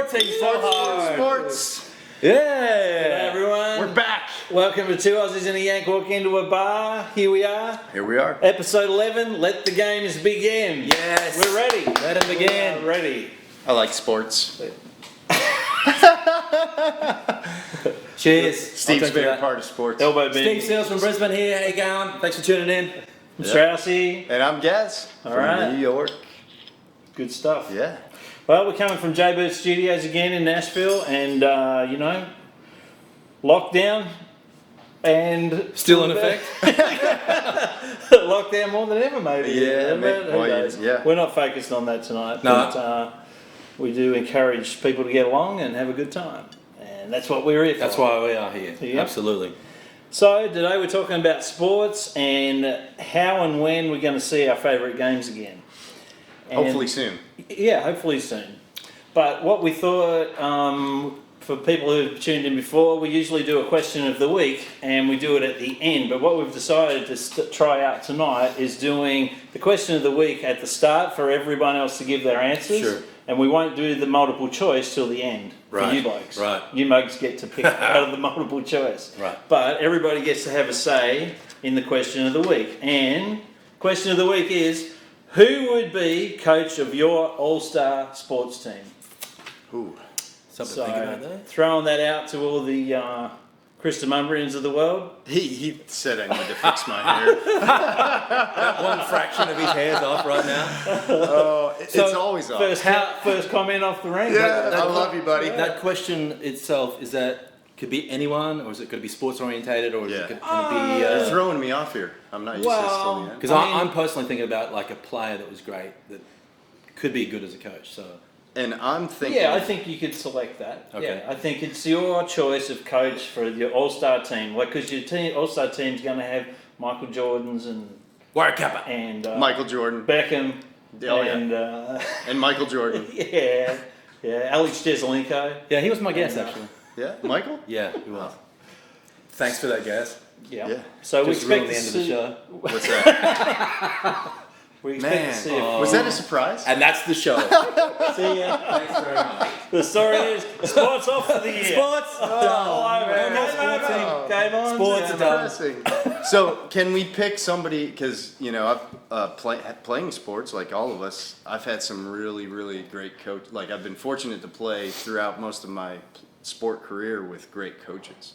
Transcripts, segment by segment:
Sporting so hard. Sports. Yeah. G'day everyone. We're back. Welcome to Two Aussies and a Yank walk into a bar. Here we are. Here we are. Episode 11. Let the games begin. Yes. We're ready. Let them begin. We are ready. I like sports. Cheers. Steve's favorite part of sports. Elbow bend. Steve Seals from Brisbane here. How you going? Thanks for tuning in. Straussy. And I'm Gaz All from right. New York. Good stuff. Yeah. Well, we're coming from Jaybird Studios again in Nashville, and lockdown and Still in effect. lockdown more than ever, maybe. Yeah, Who well, knows? yeah. We're not focused on that tonight, No. but we do encourage people to get along and have a good time, and that's what we're here for. That's why we are here. Yep. Absolutely. So today we're talking about sports and how and when we're going to see our favourite games again. And Hopefully soon. Yeah, hopefully soon. But what we thought, for people who've tuned in before, we usually do a question of the week and we do it at the end. But what we've decided to try out tonight is doing the question of the week at the start for everyone else to give their answers. Sure. And we won't do the multiple choice till the end for Right, you blokes. right. You mugs get to pick out of the multiple choice. Right. But everybody gets to have a say in the question of the week. And question of the week is, who would be coach of your all-star sports team? Ooh. Something So, to think about there. throwing that out to all the Krista Mumbrians of the world. He said I need to fix my hair. That one fraction of his hair's off right now. Oh, it's So, always off. First comment off the ring. Yeah, That- I love you, buddy. That question itself, is that could be anyone, or is it going to be sports orientated, or is Yeah. it going to be? You're throwing me off here. I'm not used to this till the end. Because I mean- I'm personally thinking about like a player that was great that could be good as a coach. So And I'm thinking. Yeah, I think you could select that. Okay. Yeah, I think it's your choice of coach for your all-star team. Like, because your team, all-star team's going to have Michael Jordans Warwick Kappa. and Michael Jordan Beckham Oh, yeah. and and Michael Jordan. yeah, Alex Jesselenko. Yeah, he was my guess actually. Yeah, Michael. Yeah, he was. Thanks for that, guys. Yeah. Yeah. So Just we ruined expect the to end of the see. show. What's that? We expect Man, to see. If, was that a surprise? And that's the show. see ya. Thanks very much. The story is sports off for the year. Sports. Oh, man. No more sports Game team. on. Game on. Sports are done. Depressing. So can we pick somebody? Because I've playing sports like all of us. I've had some really great coach. Like I've been fortunate to play throughout most of my sport career with great coaches.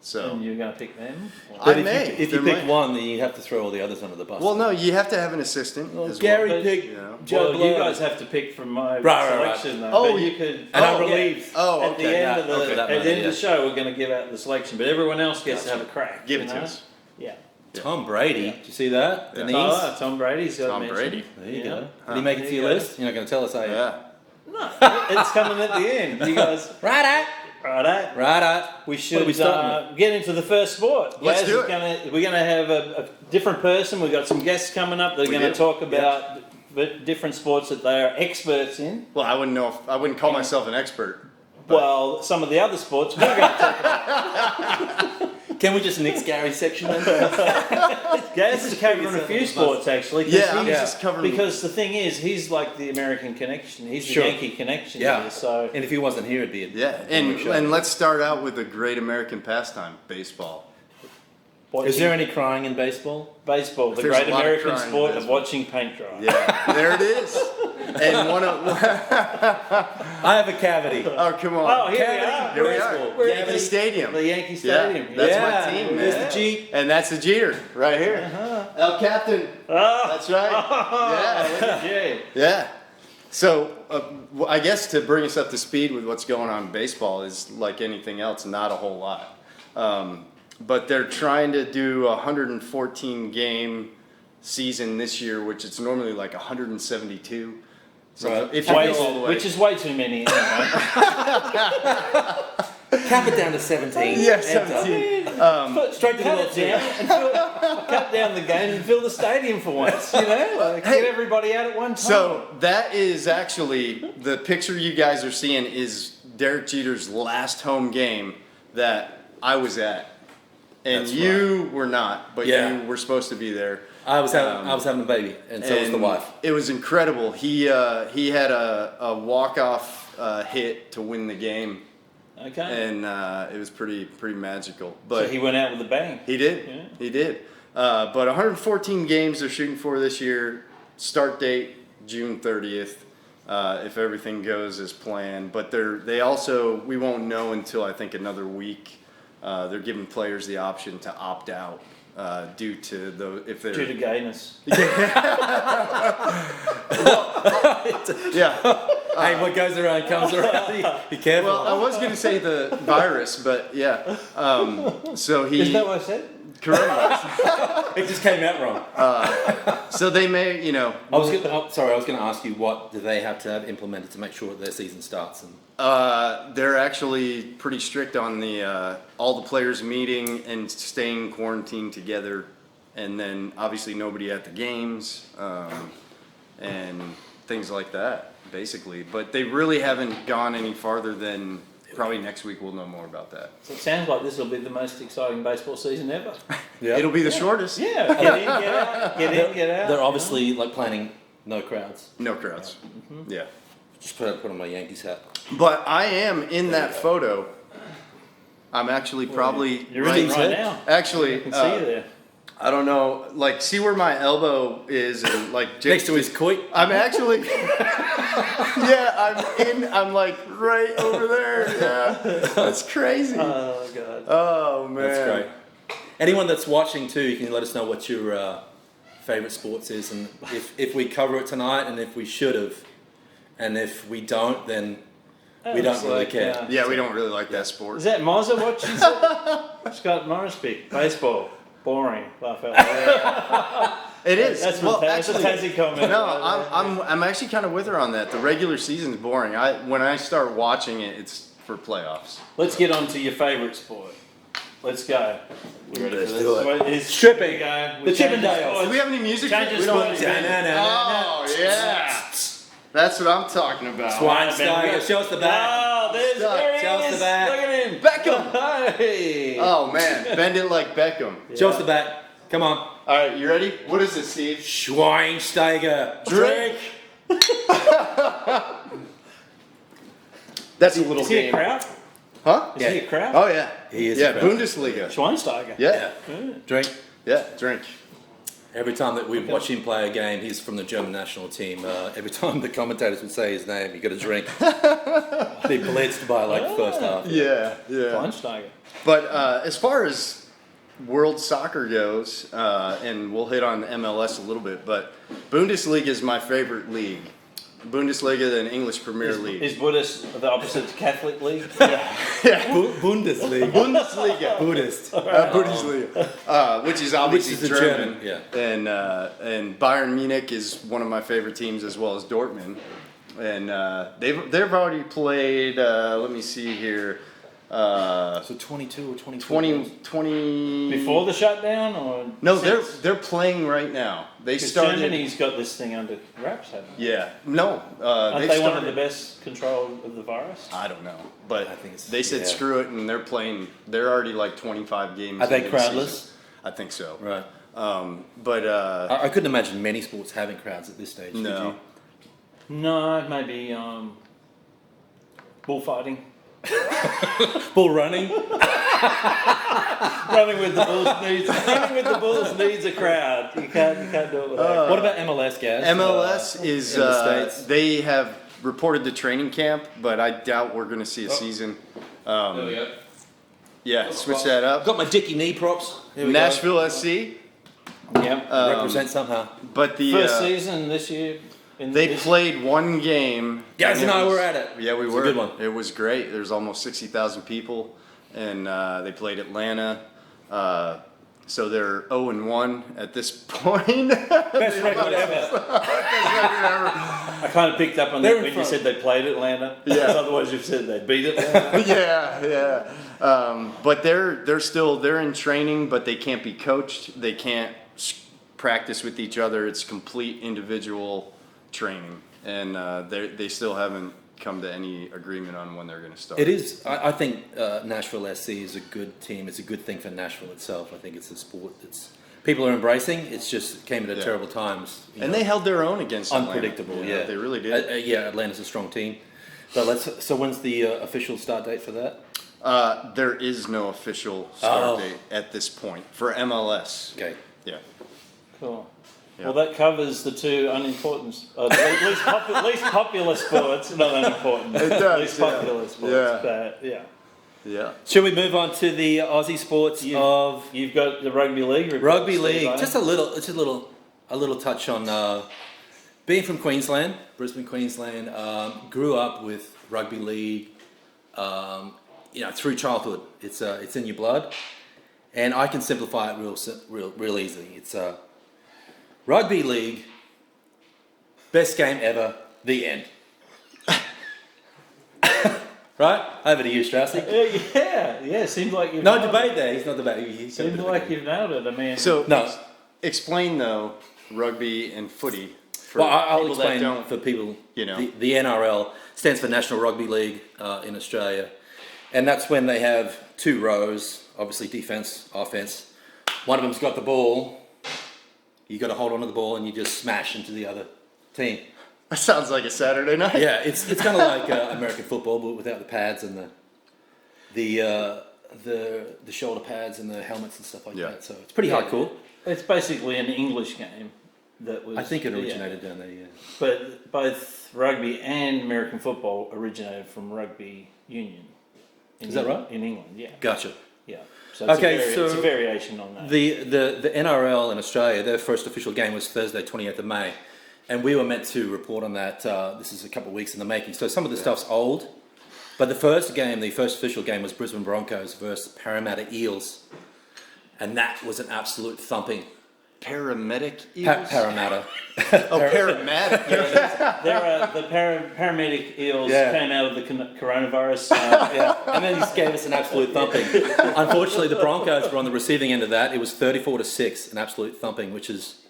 So And you're going to pick them? I But may. if you There pick might- one, then you have to throw all the others under the bus. Well, no, you have to have an assistant as Gary well. picked you know. Joe Well, you Blow. guys have to pick from my Right. selection, though. Oh, but you could. And I yeah. believe. Oh, At the okay. end of the okay, that at the matter, end of yeah. the show, we're going to give out the selection, but everyone else gets to have a crack. Give you it to know? us. Yeah. Tom Brady. Yeah. Did you see that? Yeah. The knees. Oh, Tom Brady's got Tom mentioned. Brady. There you Yeah. go. Did he make it There to you your go. list? You're not going to tell us, are you? Yeah. No, it's coming at the end. You guys, Right right? Right We What should are we starting get into the first sport. Let's Gaz do is it. we're going to have a different person. We've got some guests coming up. They're We going to do. talk about different sports that they are experts in. Well, I wouldn't know. I wouldn't call myself an expert. Well, some of the other sports we're going to talk about. Can we just nix Gary's section then? Gaz is covering a few sports actually. 'cause Yeah, I'm he's- just covering. Because the thing is, he's like the American connection. He's the Sure. Yankee connection. Yeah. Here, so And if he wasn't here, it'd be a Yeah, boring show. and let's start out with a great American pastime, baseball. Is there any crying in baseball? baseball, the There's great a lot of American crying in sport of baseball. watching paint dry? Yeah, there it is. And one of I have a cavity. oh come on, Oh, here we Cavity. are. here we baseball. are, We're Yankee at Stadium. The Yankee Stadium. Yeah, that's Yeah, my team, there's man. the Jeep. And that's the Jeter right here. El Captain. Oh, That's right. look at you. Yeah. So I guess to bring us up to speed with what's going on in baseball is like anything else, not a whole lot. But they're trying to do a 114 game season this year, which it's normally like 172. So Right. if you Way go all the too- way, which is way too many. Anyway. Cap it down to 17. yeah, Enter. 17. Straight to the Cut World it Series. down and cut down the game and fill the stadium for once. You know, like, Hey. get everybody out at one time. So that is actually the picture you guys are seeing is Derek Jeter's last home game that I was at, and That's you were not, but Yeah. you were supposed to be there. I was having a baby, and so was the wife. It was incredible. He had a walk-off hit to win the game. Okay. And it was pretty magical. So But he went out with a bang. he did. Yeah. He did. But 114 games they're shooting for this year. Start date June 30th. If everything goes as planned. But we won't know until I think another week. They're giving players the option to opt out due to Due to gayness. Yeah. Hey, what goes around comes around. Be careful. Well, I was gonna say the virus, but yeah. So he. Isn't that what I said? Coronavirus. It just came out wrong. So they may, I was going to ask you, what do they have to have implemented to make sure that their season starts? And they're actually pretty strict on all the players meeting and staying quarantined together, and then obviously nobody at the games, and things like that, basically. But they really haven't gone any farther than probably next week. We'll know more about that. So it sounds like this will be the most exciting baseball season ever. yeah, It'll be the shortest. Yeah, get in, get out, get in, get out. they're obviously like planning no crowds. No crowds. Yeah. Just put on my Yankees hat. But I am in that photo. I'm actually probably You're in it right now. Actually, I can see you there. I don't know. Like, see where my elbow is, and like Next to his coit. I'm actually. Yeah, I'm like right over there. Yeah, that's crazy. Oh god. Oh man, That's great. Anyone that's watching too, you can let us know what your favorite sports is, and if we cover it tonight, and if we should have, and if we don't, then we don't really care. Yeah, we don't really like that sport. Is that Mozza watching? Scott Morrisby, baseball, boring. Laugh out loud. It is. That's well, that's a actually, Tassie comment. no, I'm actually kind of with her on that. The regular season's boring. When I start watching it, it's for playoffs. Let's get on to your favourite sport. Let's go. You ready Let's for this? do it. Well, it's Stripping. Go. The Chippendales. Do we have any music? Change We don't. sports. Oh yeah, that's what I'm talking about. Schweinsteiger, show us the back. Oh, there he Show us is. the back. Look at him. Beckham. Hey. Oh man, bend it like Beckham. Show us the back. Come on. All right, you ready? What is it, Steve? Schweinsteiger. Drink. That's a little Is he a game. crowd? Huh? Is he a crowd? Oh yeah. He is Yeah, a crowd. Bundesliga. Schweinsteiger. Yeah. Drink. Yeah, drink. Every time that we watch him play a game, he's from the German national team. Every time the commentators would say his name, you got a drink. They blitzed by like the first half. Yeah, yeah. Schweinsteiger. But as far as world soccer goes, and we'll hit on MLS a little bit, but Bundesliga is my favorite league. Bundesliga and English Premier League. Is Buddhist the opposite to Catholic League? Bundesliga. Bundesliga. Buddhist. Bundesliga. Which is obviously Which is a German. German, And Bayern Munich is one of my favorite teams, as well as Dortmund. And they've already played. Let me see here. So 22 or 23. 20 Before the shutdown, or No, since? they're playing right now. They Because started. Germany's got this thing under wraps, haven't they? Yeah. No. Aren't They they one started. of the best control of the virus? I don't know, but I think it's- they said yeah. screw it, and they're playing. They're already like 25 games. Are they into the crowdless? season. I think so. Right. But I couldn't imagine many sports having crowds at this stage. Could no. you? No, maybe bullfighting. Bull running. Running with the bulls needs a crowd. You can't do it without. What about MLS, guys? MLS is in the States? they have reported the training camp, but I doubt we're going to see a season. There we go. Yeah, switch that I've up. got my Dickie knee props. Here we Nashville SC, Yep. go. Represent somehow. but the First season this year. they played one game. Guys and I were at it. Yeah, we It's a were. good one. It was great. There's almost 60,000 people, and they played Atlanta. So they're 0-1 at this point. Best record ever. I kind of picked up on They're that in when you front. said they played Atlanta. Yeah. Otherwise, you've said they beat Atlanta. yeah. But they're in training, but they can't be coached. They can't practice with each other. It's complete individual training, and they still haven't come to any agreement on when they're going to start. It is. I think Nashville SC is a good team. It's a good thing for Nashville itself. I think it's a sport that's people are embracing. It's just it came at terrible times. And they held their own against Atlanta. Unpredictable, They really did. Yeah, Atlanta's a strong team. But so when's the official start date for that? There is no official start date at this point for MLS. Okay. Yeah. Cool. Yeah. Well, that covers the two unimportant, least popular sports. Not unimportant. It does, least popular sports. Yeah. But, yeah. Yeah. Should we move on to the Aussie sports of You've got the rugby league. Report, rugby Steve, league? eh? Just a little touch on being from Queensland, Brisbane, Queensland. Grew up with rugby league. Through childhood, it's in your blood, and I can simplify it real easily. It's rugby league, best game ever, the end. Right? Over to you, Straussy. Yeah. Seems like you've No nailed debate there. He's not debating. it. Seems like you've nailed it. I mean, So No. explain though rugby and footy. For Well, I'll people that explain don't, for people. you know. The NRL stands for National Rugby League in Australia, and that's when they have two rows, obviously defense, offense. One of them's got the ball. You got to hold on to the ball, and you just smash into the other team. That sounds like a Saturday night. Yeah, it's kind of like American football, but without the pads and the shoulder pads and the helmets and stuff like that. So it's pretty hardcore. it's basically an English game that was. I think it originated down there. Yeah. But both rugby and American football originated from rugby union. Is that right? In England, yeah. Gotcha. Yeah. So it's, Okay, it's a so variation on that. The NRL in Australia, their first official game was Thursday, 28th of May. And we were meant to report on that. This is a couple of weeks in the making. So some of the stuff's old. But the first official game was Brisbane Broncos versus Parramatta Eels. And that was an absolute thumping. Paramedic eels? Parramatta. Paramedic. The paramedic eels came out of the coronavirus. And then he just gave us an absolute thumping. Unfortunately, the Broncos were on the receiving end of that. It was 34-6, an absolute thumping, which is...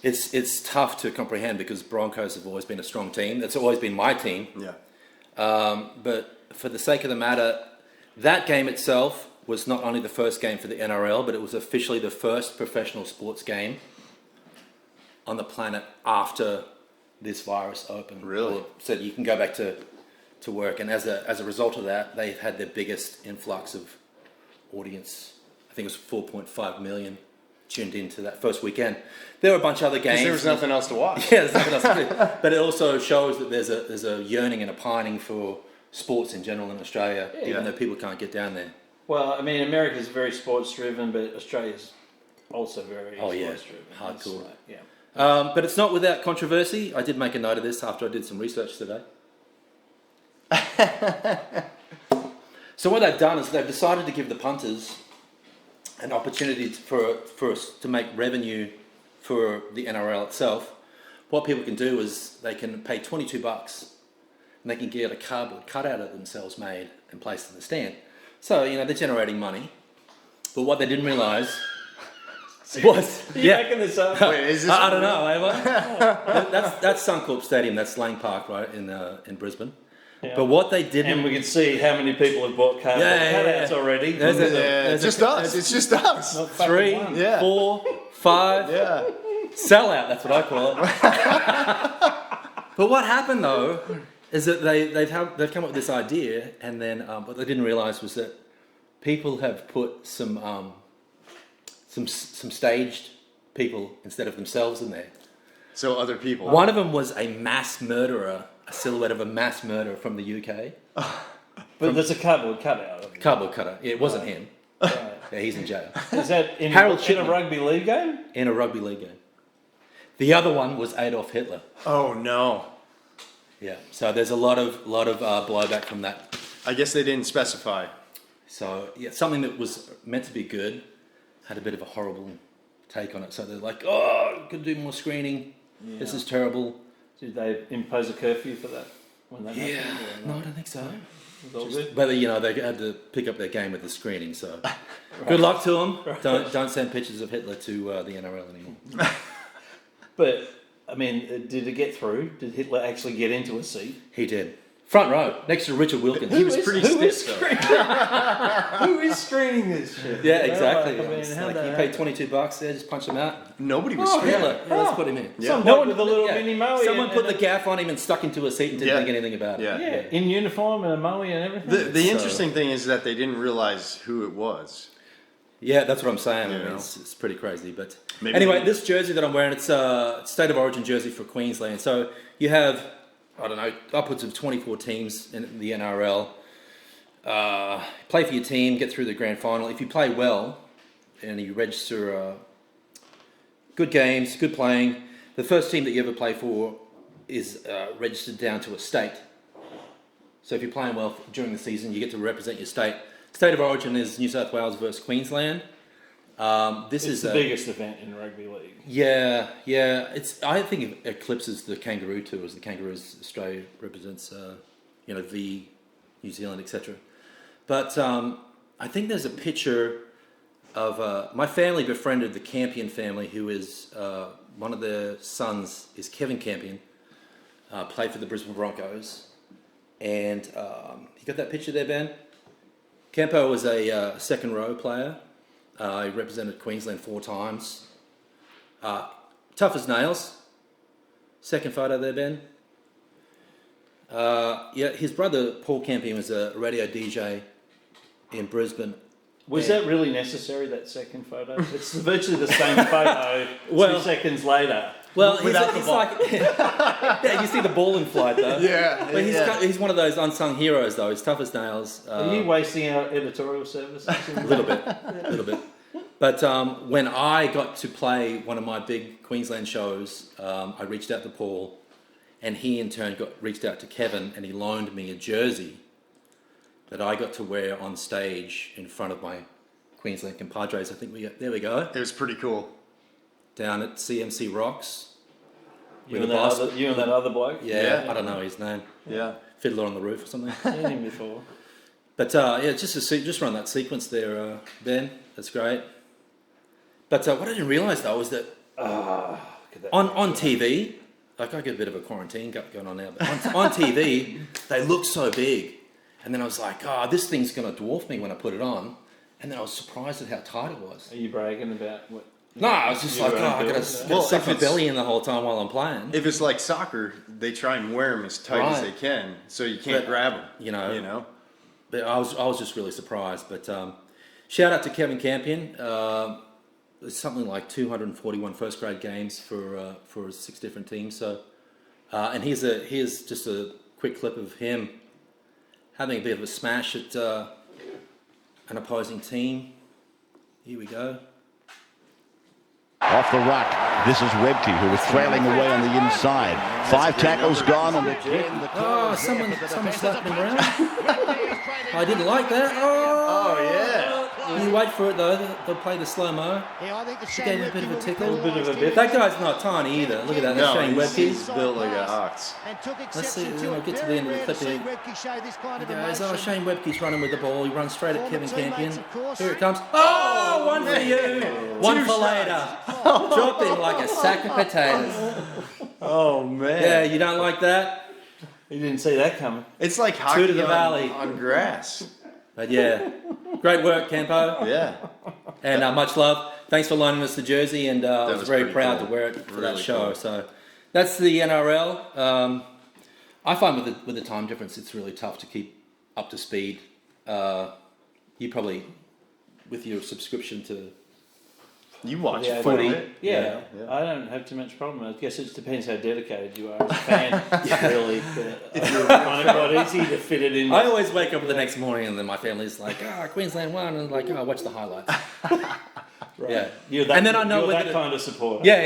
It's tough to comprehend because Broncos have always been a strong team. That's always been my team. Yeah. But for the sake of the matter, that game itself was not only the first game for the NRL, but it was officially the first professional sports game on the planet after this virus opened. Really? So you can go back to work. And as a result of that, they've had their biggest influx of audience. I think it was 4.5 million tuned into that first weekend. There were a bunch of other games. Because there was nothing else to watch. Yeah, there's nothing else to do. But it also shows that there's a yearning and a pining for sports in general in Australia, even though people can't get down there. Well, I mean, America's very sports driven, but Australia's also very sports driven. Hardcore. Yeah. But it's not without controversy. I did make a note of this after I did some research today. So what they've done is they've decided to give the punters an opportunity for us to make revenue for the NRL itself. What people can do is they can pay $22 and they can get a cardboard cutout of themselves made and placed in the stand. So, they're generating money. But what they didn't realise was... Making this up? Wait, is this I don't know, am I? That's Suncorp Stadium, that's Lang Park, right, in Brisbane. Yeah. But what they didn't... And we can see how many people have bought cardboard cutouts already. It's just us. It's just us. Not fucking 3, one. 4, 5... Yeah. Sellout, that's what I call it. But what happened though is that they've come up with this idea, and then what they didn't realise was that people have put some staged people instead of themselves in there. So other people. One of them was a mass murderer, a silhouette of a mass murderer from the UK. But there's a cardboard cutout of it. Cardboard cutter. Yeah, it wasn't him. Right. Yeah, he's in jail. Is that in Harold a Shipman. rugby league game? In a rugby league game. The other one was Adolf Hitler. Oh no. Yeah, so there's a lot of blowback from that. I guess they didn't specify. So yeah, something that was meant to be good had a bit of a horrible take on it. So they're like, "Oh, could do more screening. Yeah. This is terrible." Did they impose a curfew for that when that Yeah, happened? no, I don't think so. It was all good. But they had to pick up their game with the screening. So good luck to them. Don't send pictures of Hitler to the NRL anymore. But I mean, did it get through? Did Hitler actually get into a seat? He did. Front row, next to Richard Wilkins. He was pretty stiff, though. Who is screening this shit? Yeah, exactly. Like, I mean, It's how'd like that you pay happen? $22 there, just punch him out. Nobody was Oh, scared. yeah, let's put him in. Yeah. Some No bloke one with a little yeah. mini mower. Someone put the gaff on him and stuck him to a seat and didn't Yeah. think anything about it. Yeah. in uniform and a mower and everything. The So- interesting thing is that they didn't realize who it was. Yeah, that's what I'm saying. I You mean, know. it's pretty crazy. But Maybe anyway, they- this jersey that I'm wearing, it's a state of origin jersey for Queensland. So you have, I don't know, upwards of 24 teams in the NRL. Play for your team, get through the grand final. If you play well and you register good games, good playing, the first team that you ever play for is registered down to a state. So if you're playing well during the season, you get to represent your state. State of origin is New South Wales versus Queensland. This It's is the biggest event in rugby league. Yeah. I think it eclipses the Kangaroo Tours. The Kangaroos, Australia represents, the New Zealand, etc. But I think there's a picture of my family befriended the Campion family, who is one of their sons is Kevin Campion, played for the Brisbane Broncos, and you got that picture there, Ben? Campo was a second row player. He represented Queensland 4 times. Tough as nails. Second photo there, Ben. His brother Paul Campion was a radio DJ in Brisbane. Was that really necessary, that second photo? It's virtually the same photo 2 seconds later. Well, without he's the ball. like, yeah, you see the ball in flight though. Yeah, But he's one of those unsung heroes though. He's tough as nails. Are you wasting our editorial services? A little bit. But when I got to play one of my big Queensland shows, I reached out to Paul, and he in turn reached out to Kevin, and he loaned me a jersey that I got to wear on stage in front of my Queensland compadres. I think there we go. It was pretty cool. Down at CMC Rocks. You with and, the boss. you and that other bloke? Yeah, Yeah. I don't know his name. Yeah. Fiddler on the Roof or something. Seen him before. But just run that sequence there, Ben. That's great. But what I didn't realise though was that Look at that. on TV, like I get a bit of a quarantine going on now, but on TV they look so big, and then I was like, this thing's going to dwarf me when I put it on, and then I was surprised at how tight it was. Are you bragging about what? No, I was just like, I got to suck my if belly in the whole time while I'm playing. If it's like soccer, they try and wear them as tight as they can, so you can't grab them. You know. But I was just really surprised. But shout out to Kevin Campion. There's something like 241 first grade games for 6 different teams. So, and here's just a quick clip of him having a bit of a smash at an opposing team. Here we go. Off the ruck, this is Webke, who was trailing away on the inside. 5 tackles gone, and Someone slapped him around. I didn't like that. Oh, yeah. You wait for it though. They'll play the slow mo. Gave him a bit of a tickle. A bit of a bit. That guy's not tiny either. Look at that. That's Shane Webke. he's built like a ox. Let's see. We'll get to the end of the clip here. He goes, Shane Webke's running with the ball. He runs straight at Kevin Campion. Here it comes. Oh, one for you. One for later. Drop him like a sack of potatoes. Oh, man. Yeah, you don't like that? You didn't see that coming. It's like Two hockey to the valley. on grass. But yeah, great work, Campo. Yeah. And much love. Thanks for loaning us the jersey, and I was was very pretty proud cool. to wear it for that Really show. cool. So that's the NRL. I find with the time difference, it's really tough to keep up to speed. You probably, with your subscription to You watch Yeah, footy. Yeah, Yeah. I don't have too much problem. I guess it just depends how dedicated you are as a fan. Really, if you're finding it quite easy to fit it in. I always wake up the next morning and then my family's like, Queensland won, and I'm like, watch the highlights. Right. Yeah. You're that, And then I know you're whether that to- kind of supporter. Yeah.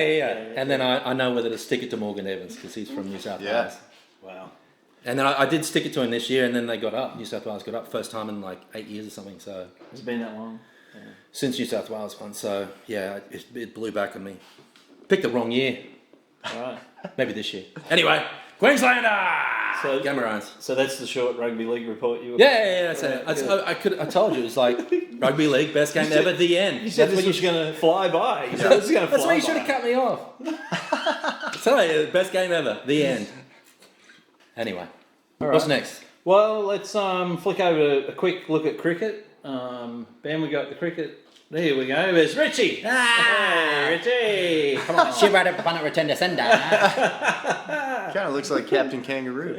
And then I know whether to stick it to Morgan Evans because he's from New South Yeah. Wales. Wow. And then I did stick it to him this year, and then they got up. New South Wales got up first time in like 8 years or something. So Has it been that long? since New South Wales won, so yeah, it blew back on me. Picked the wrong year. Right. Maybe this year. Anyway, Queenslander. So- Gamarans. So that's the short rugby league report you were. Yeah, that's it. I told you it was like rugby league best game ever. The end. You said That's this what was going to fly by. You said this was going to fly That's why you by. should have cut me off. I tell you, best game ever. The end. Anyway. All What's right. next? Well, let's flick over to a quick look at cricket. Ben, we got the cricket. There we go. There's Richie. Hey, Richie. Come on. Kind of looks like Captain Kangaroo.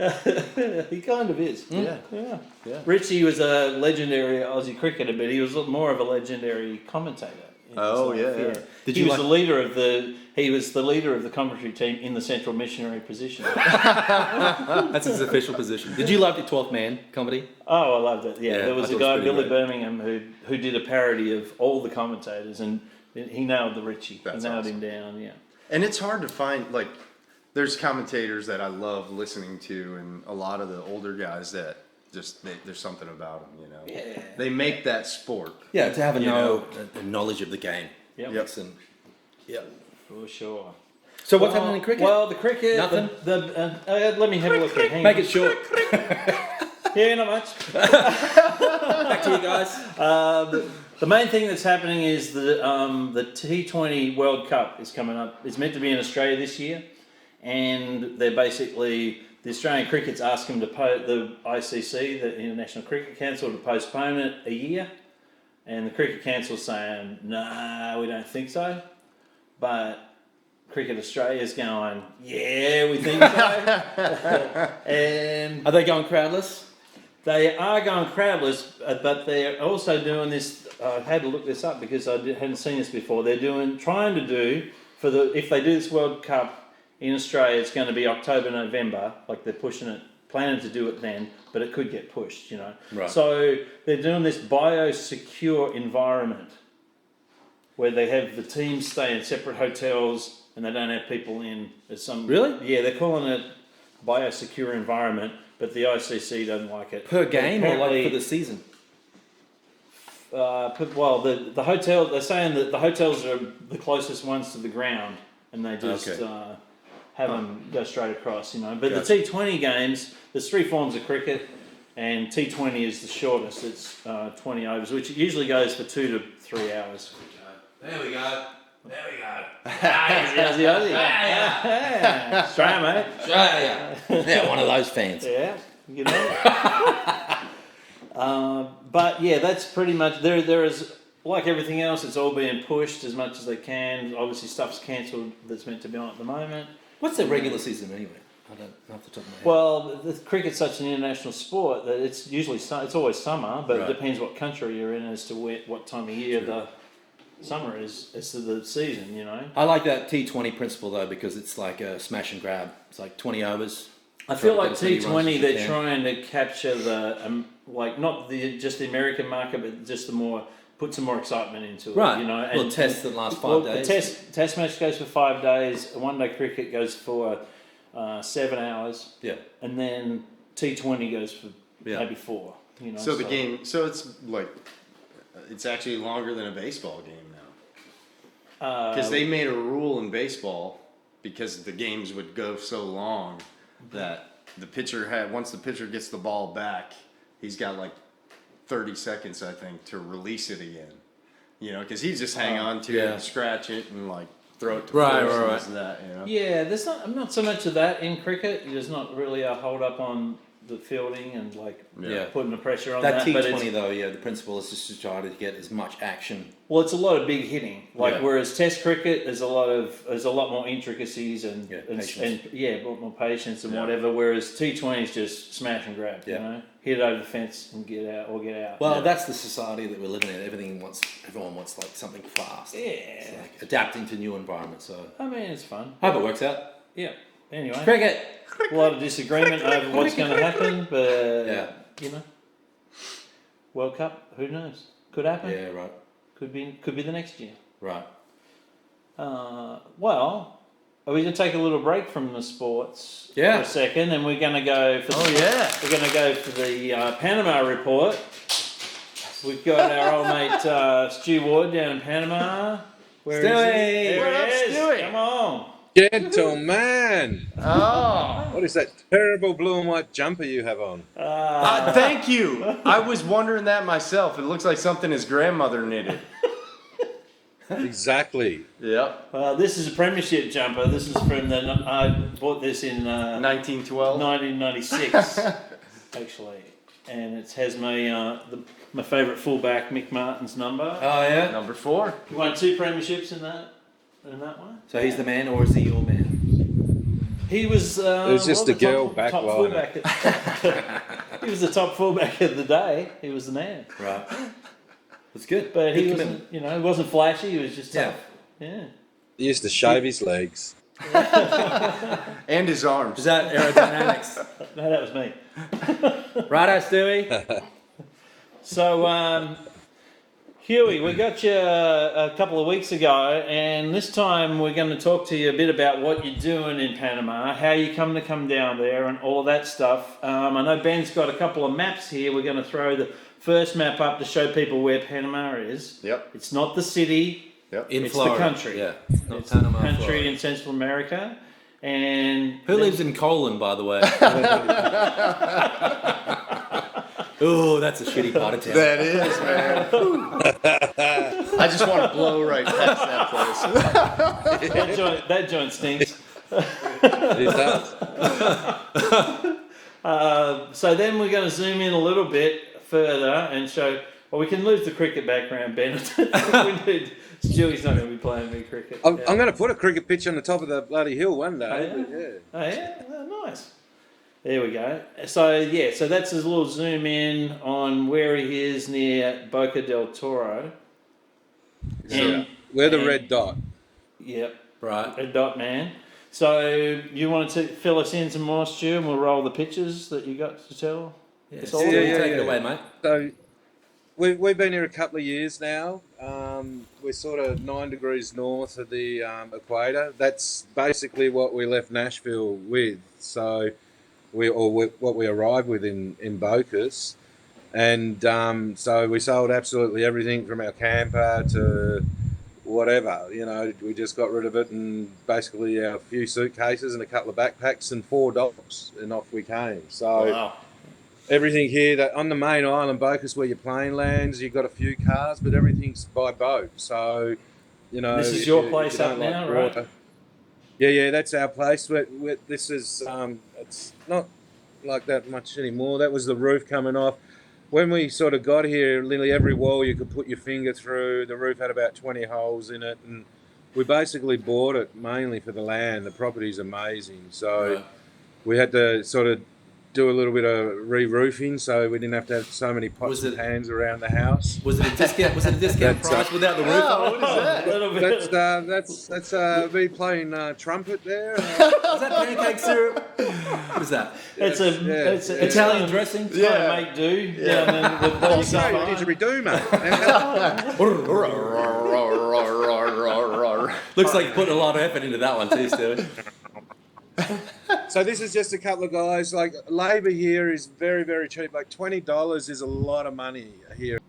He kind of is. Yeah. Yeah. Richie was a legendary Aussie cricketer, but he was more of a legendary commentator. Oh, yeah. Did He you was like- the leader of the. He was the leader of the commentary team in the central missionary position. That's his official position. Did you love the 12th Man comedy? Oh, I loved it. Yeah, Yeah, there I was thought a it guy, was pretty Billy great. Birmingham, who did a parody of all the commentators, and he nailed the Richie. That's he nailed awesome. him down. Yeah. And it's hard to find, like, there's commentators that I love listening to, and a lot of the older guys that just, there's something about them, you know? Yeah. They make that sport. Yeah, to have a You know. knowledge of the game. Yep. Excellent. Yeah. For sure. So what's happening in cricket? Well, the cricket. Nothing? Let me have a look at. Hang Make on. it short. Yeah, not much. Back to you guys. The main thing that's happening is the T20 World Cup is coming up. It's meant to be in Australia this year, and they're basically the Australian Cricket's asked them to the ICC, the International Cricket Council, to postpone it a year, and the Cricket Council's saying, "Nah, we don't think so," but Cricket Australia's going, "Yeah, we think so," and Are they going crowdless? they are going crowdless, but they're also doing this. I had to look this up because I hadn't seen this before. They're trying to do if they do this World Cup in Australia, it's going to be October, November. Like they're pushing it, planning to do it then, but it could get pushed, you know. Right. So they're doing this biosecure environment where they have the teams stay in separate hotels and they don't have people in. There's some Really? Yeah, they're calling it biosecure environment. But the ICC doesn't like it. Per game or like Apparently, for the season? the hotel, they're saying that the hotels are the closest ones to the ground, and they just Okay. have them go straight across, you know. But Gotcha. the T20 games, there's three forms of cricket, and T20 is the shortest. It's 20 overs, which usually goes for 2 to 3 hours. There we go. There we go. How's the Aussie? Yeah. Australia, mate. Yeah, one of those fans. Yeah, you know. But yeah, that's pretty much there is, like everything else, it's all being pushed as much as they can. Obviously, stuff's cancelled that's meant to be on at the moment. What's the regular season anyway? I don't know off the top of my head. Well, the cricket's such an international sport that it's usually it's always summer, but Right. it depends what country you're in as to what time of year the summer is as to the season. You know. I like that T20 principle though because it's like a smash and grab. It's like 20 overs. I feel Try to like get as many runs T20 as you they're can. trying to capture the like not just the American market, but just put some more excitement into it. Right. You know, Well, tests that last 5 days. The test match goes for 5 days. One day cricket goes for 7 hours, Yeah. and then T20 goes for Yeah. maybe 4. You know, So the game, so it's like, it's actually longer than a baseball game now. Because they made a rule in baseball, because the games would go so long, that the pitcher once the pitcher gets the ball back, he's got like 30 seconds, I think, to release it again. You know, because he's just hang on to it yeah. and scratch it and like throw it to Right, first right, and right. this and that, you know? Yeah, there's not so much of that in cricket. There's not really a hold up on the fielding and like Yeah. putting the pressure on That that. But T20 it's, though, yeah, the principle is just to try to get as much action. well, it's a lot of big hitting. Like Yeah. whereas Test cricket, there's a lot more intricacies and patience. a lot more patience and Yeah. whatever. Whereas T20 is just smash and grab. Yeah. You know, hit it over the fence and get out or get out. Well, Yeah. that's the society that we're living in. Everyone wants like something fast. yeah. It's like adapting to new environments. So I mean, it's fun. I hope it works out. Yeah. Anyway, Cricket. a lot of disagreement over what's going to happen, but Yeah. you know, World Cup, who knows? Could happen. Yeah, right. Could be the next year. Right. Well, are we going to take a little break from the sports Yeah. for a second, and we're going to go for we're going to go for the Panama report. We've got our old mate Stu Ward down in Panama. Where is he? Stewie! There What up, he is. Stewie? Come on. Gentleman, Oh, what is that terrible blue and white jumper you have on? thank you. I was wondering that myself. It looks like something his grandmother knitted. Exactly. Yep. Well, this is a premiership jumper. This is from I bought this in 1912. 1996, actually, and it has my favourite fullback Mick Martin's number. Oh yeah. Number 4. He won 2 premierships in that one. So he's the man, or is he your man? He was. It was just the a girl top backliner. fullback. He was the top fullback of the day. He was the man. Right. That's good. But he Good wasn't. He wasn't flashy. He was just tough. Yeah. He used to shave his legs. And his arms. Is that aerodynamics? No, that was me. Righto, Stewie. So, Huey, we got you a couple of weeks ago, and this time we're going to talk to you a bit about what you're doing in Panama, how you come down there, and all of that stuff. I know Ben's got a couple of maps here. We're going to throw the first map up to show people where Panama is. Yep. It's not the city. Yep. In It's Florida. the country. Yeah. Not It's Panama, the country Florida. in Central America. And Who lives in Colon, by the way? Oh, that's a shitty part of town. That is, man. I just want to blow right past that place. that joint stinks. He does. So then we're going to zoom in a little bit further and show. Well, we can lose the cricket background, Ben. Stewie's not going to be playing me cricket. I'm going to put a cricket pitch on the top of the bloody hill one day. Oh, yeah? Yeah. Oh, yeah? Oh, nice. There we go. So that's his little zoom in on where he is near Boca del Toro. So we're the red dot. Yep. Right. A dot man. So you wanted to fill us in some more, Stu, and we'll roll the pictures that you got to tell? Yeah, It's so all you good. take it away, mate. So we've been here a couple of years now. We're sort of 9 degrees north of the equator. That's basically what we left Nashville with. So what we arrived with in Bocas. And so we sold absolutely everything from our camper to whatever. We just got rid of it, and basically our few suitcases and a couple of backpacks and 4 dogs, and off we came. So Wow. everything here that on the main island, Bocas, where your plane lands, you've got a few cars, but everything's by boat. So, This is your place up now, right? Yeah, that's our place. This is it's not like that much anymore. That was the roof coming off. When we sort of got here, literally every wall you could put your finger through. The roof had about 20 holes in it, and we basically bought it mainly for the land. The property's amazing, so we had to sort of do a little bit of re-roofing, so we didn't have to have so many pots and pans around the house. Was it a discount? Was it a discount price without the roof? Oh, what is that? A little bit. That's me playing trumpet there. Is that pancake syrup? What is that? It's Italian dressing? Trying to make do. Yeah. And then with what you So got what did you do, mate? Looks like you put a lot of effort into that one too, Stewie. So this is just a couple of guys. Like, labour here is very, very cheap. Like $20 is a lot of money here.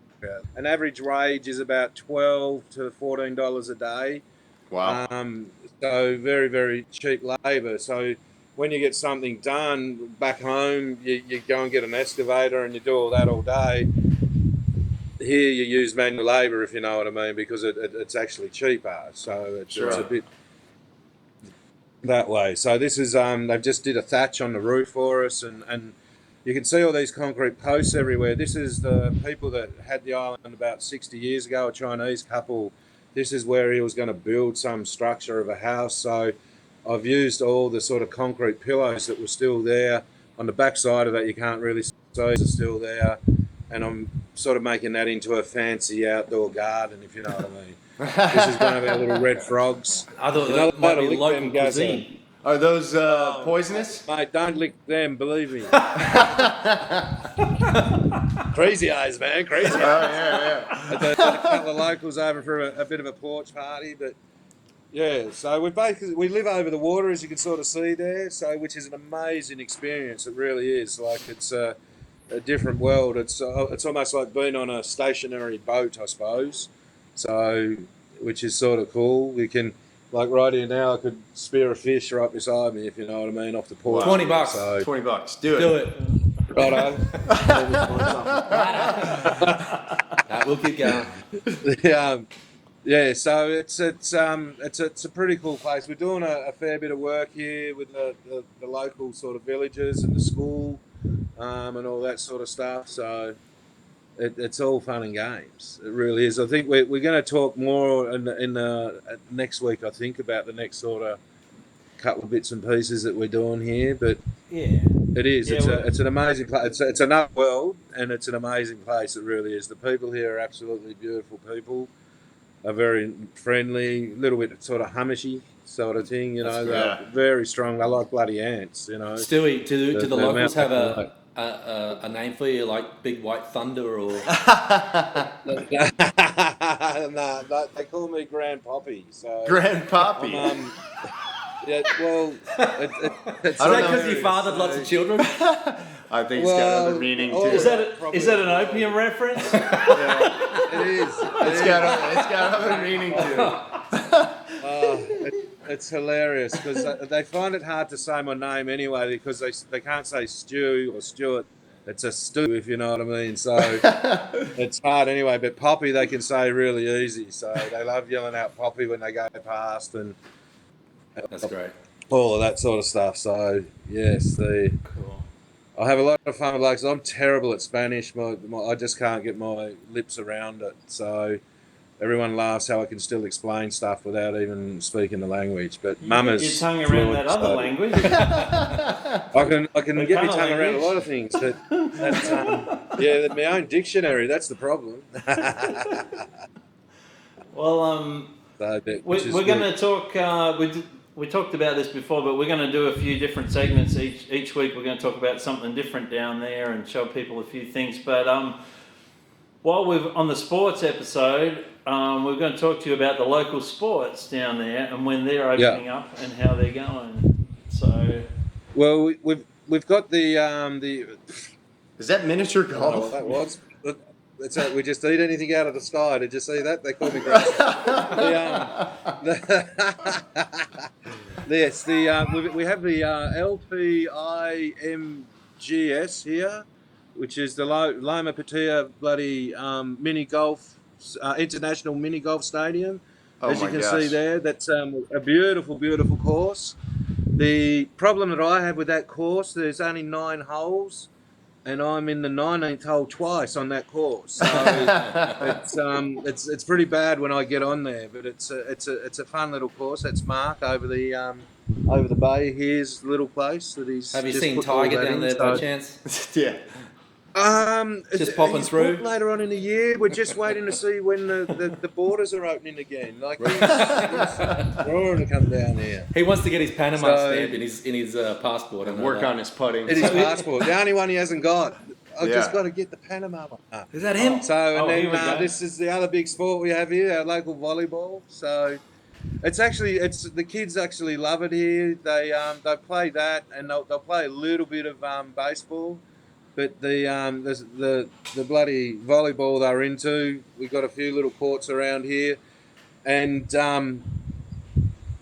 An average wage is about $12 to $14 a day. Wow. So very, very cheap labour. So when you get something done back home, you go and get an excavator and you do all that all day. Here you use manual labour, if you know what I mean, because it's actually cheaper. So it's a bit that way. So this is they've just did a thatch on the roof for us, and you can see all these concrete posts everywhere. This is the people that had the island about 60 years ago, a Chinese couple. This is where he was going to build some structure of a house. So I've used all the sort of concrete pillows that were still there. On the back side of that, you can't really see those are still there, and I'm sort of making that into a fancy outdoor garden, if you know what I mean. This is one of our little red frogs. I thought You're not that might allowed to be lick local them, guys. cuisine. Are those poisonous? Mate, don't lick them, believe me. Crazy eyes, man, crazy eyes. Yeah. I had a couple of locals over for a bit of a porch party, but yeah, so we live over the water, as you can sort of see there, so which is an amazing experience. It really is. Like, it's a different world. It's almost like being on a stationary boat, I suppose. So, which is sort of cool. We can, like right here now, I could spear a fish right beside me, if you know what I mean, off the porch. $20. So, $20. Do it. Do it. righto. We'll keep going. Yeah, so it's a pretty cool place. We're doing a fair bit of work here with the local sort of villages and the school, and all that sort of stuff. So it's all fun and games. It really is. I think we're going to talk more in next week. I think about the next sort of couple of bits and pieces that we're doing here, but Yeah. it is. Yeah, It's an amazing place. It's another world, and it's an amazing place. It really is. The people here are absolutely beautiful people. Are very friendly, a little bit sort of hummishy sort of thing, you know. They're very strong. They like bloody ants, you know. Stewie, do the locals have amount a name for you, like Big White Thunder or? No, they call me Grand Poppy. So Grand Poppy. yeah, well, Is that because you fathered lots of children? I think it's got other meaning too. Is that an opium reference? Yeah, it is. It's got other meaning too. It's hilarious because they find it hard to say my name anyway because they can't say Stu or Stuart. It's a stew, if you know what I mean. So it's hard anyway. But Poppy they can say really easy. So they love yelling out Poppy when they go past and That's great. all of that sort of stuff. So yes, Cool. I have a lot of fun with blokes. I'm terrible at Spanish. I just can't get my lips around it. So everyone laughs how I can still explain stuff without even speaking the language. But Mama's your tongue around that other language. I can get my tongue around a lot of things. But yeah, my own dictionary. That's the problem. Well, So, we're going to talk. We talked about this before, but we're going to do a few different segments each week. We're going to talk about something different down there and show people a few things. But while we're on the sports episode, we're going to talk to you about the local sports down there and when they're opening up and how they're going. So, well, we've got the Is that miniature golf? that was. We just eat anything out of the sky. Did you see that? They call me grass. We have the LPIMGS here, which is the Loma Pattaya bloody mini golf, international mini golf stadium. As you can see there, that's a beautiful, beautiful course. The problem that I have with that course, there's only 9 holes. And I'm in the 19th hole twice on that course, so it's pretty bad when I get on there. But it's a fun little course. That's Mark over the bay. Here's the little place that he's. Have you just seen put all Tiger that down in, there so- by chance? Yeah. Just popping he's through? booked later on in the year. We're just waiting to see when the borders are opening again. Like he's roaring to come down here. He wants to get his Panama stamp in his passport and Work on his putting. It is passport. The only one he hasn't got. I've just got to get the Panama one. Is that him? So here we go. this is the other big sport we have here, our local volleyball. So it's the kids actually love it here. They play that and they'll play a little bit of baseball, but the bloody volleyball they're into. We've got a few little courts around here, and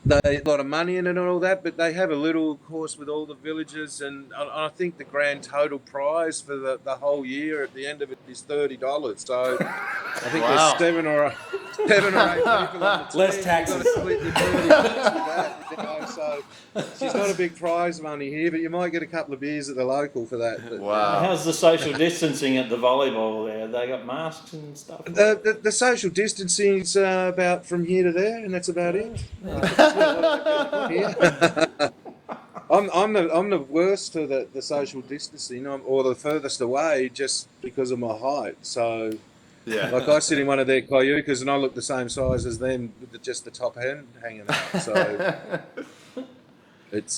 they a lot of money in it and all that, but they have a little course with all the villages, and I think the grand total prize for the whole year at the end of it is $30. So I think there's 7 or 8 people on the team. Less taxes. You've got to split your $30 with that, you know, so she's not a big prize money here, but you might get a couple of beers at the local for that. But, Wow. how's the social distancing at the volleyball there? They got masks and stuff? The social distancing's about from here to there, and that's about it. I'm the worst to the social distancing, or the furthest away, just because of my height. So, Yeah. like I sit in one of their cayucas, and I look the same size as them, with just the top end hanging out. So, it's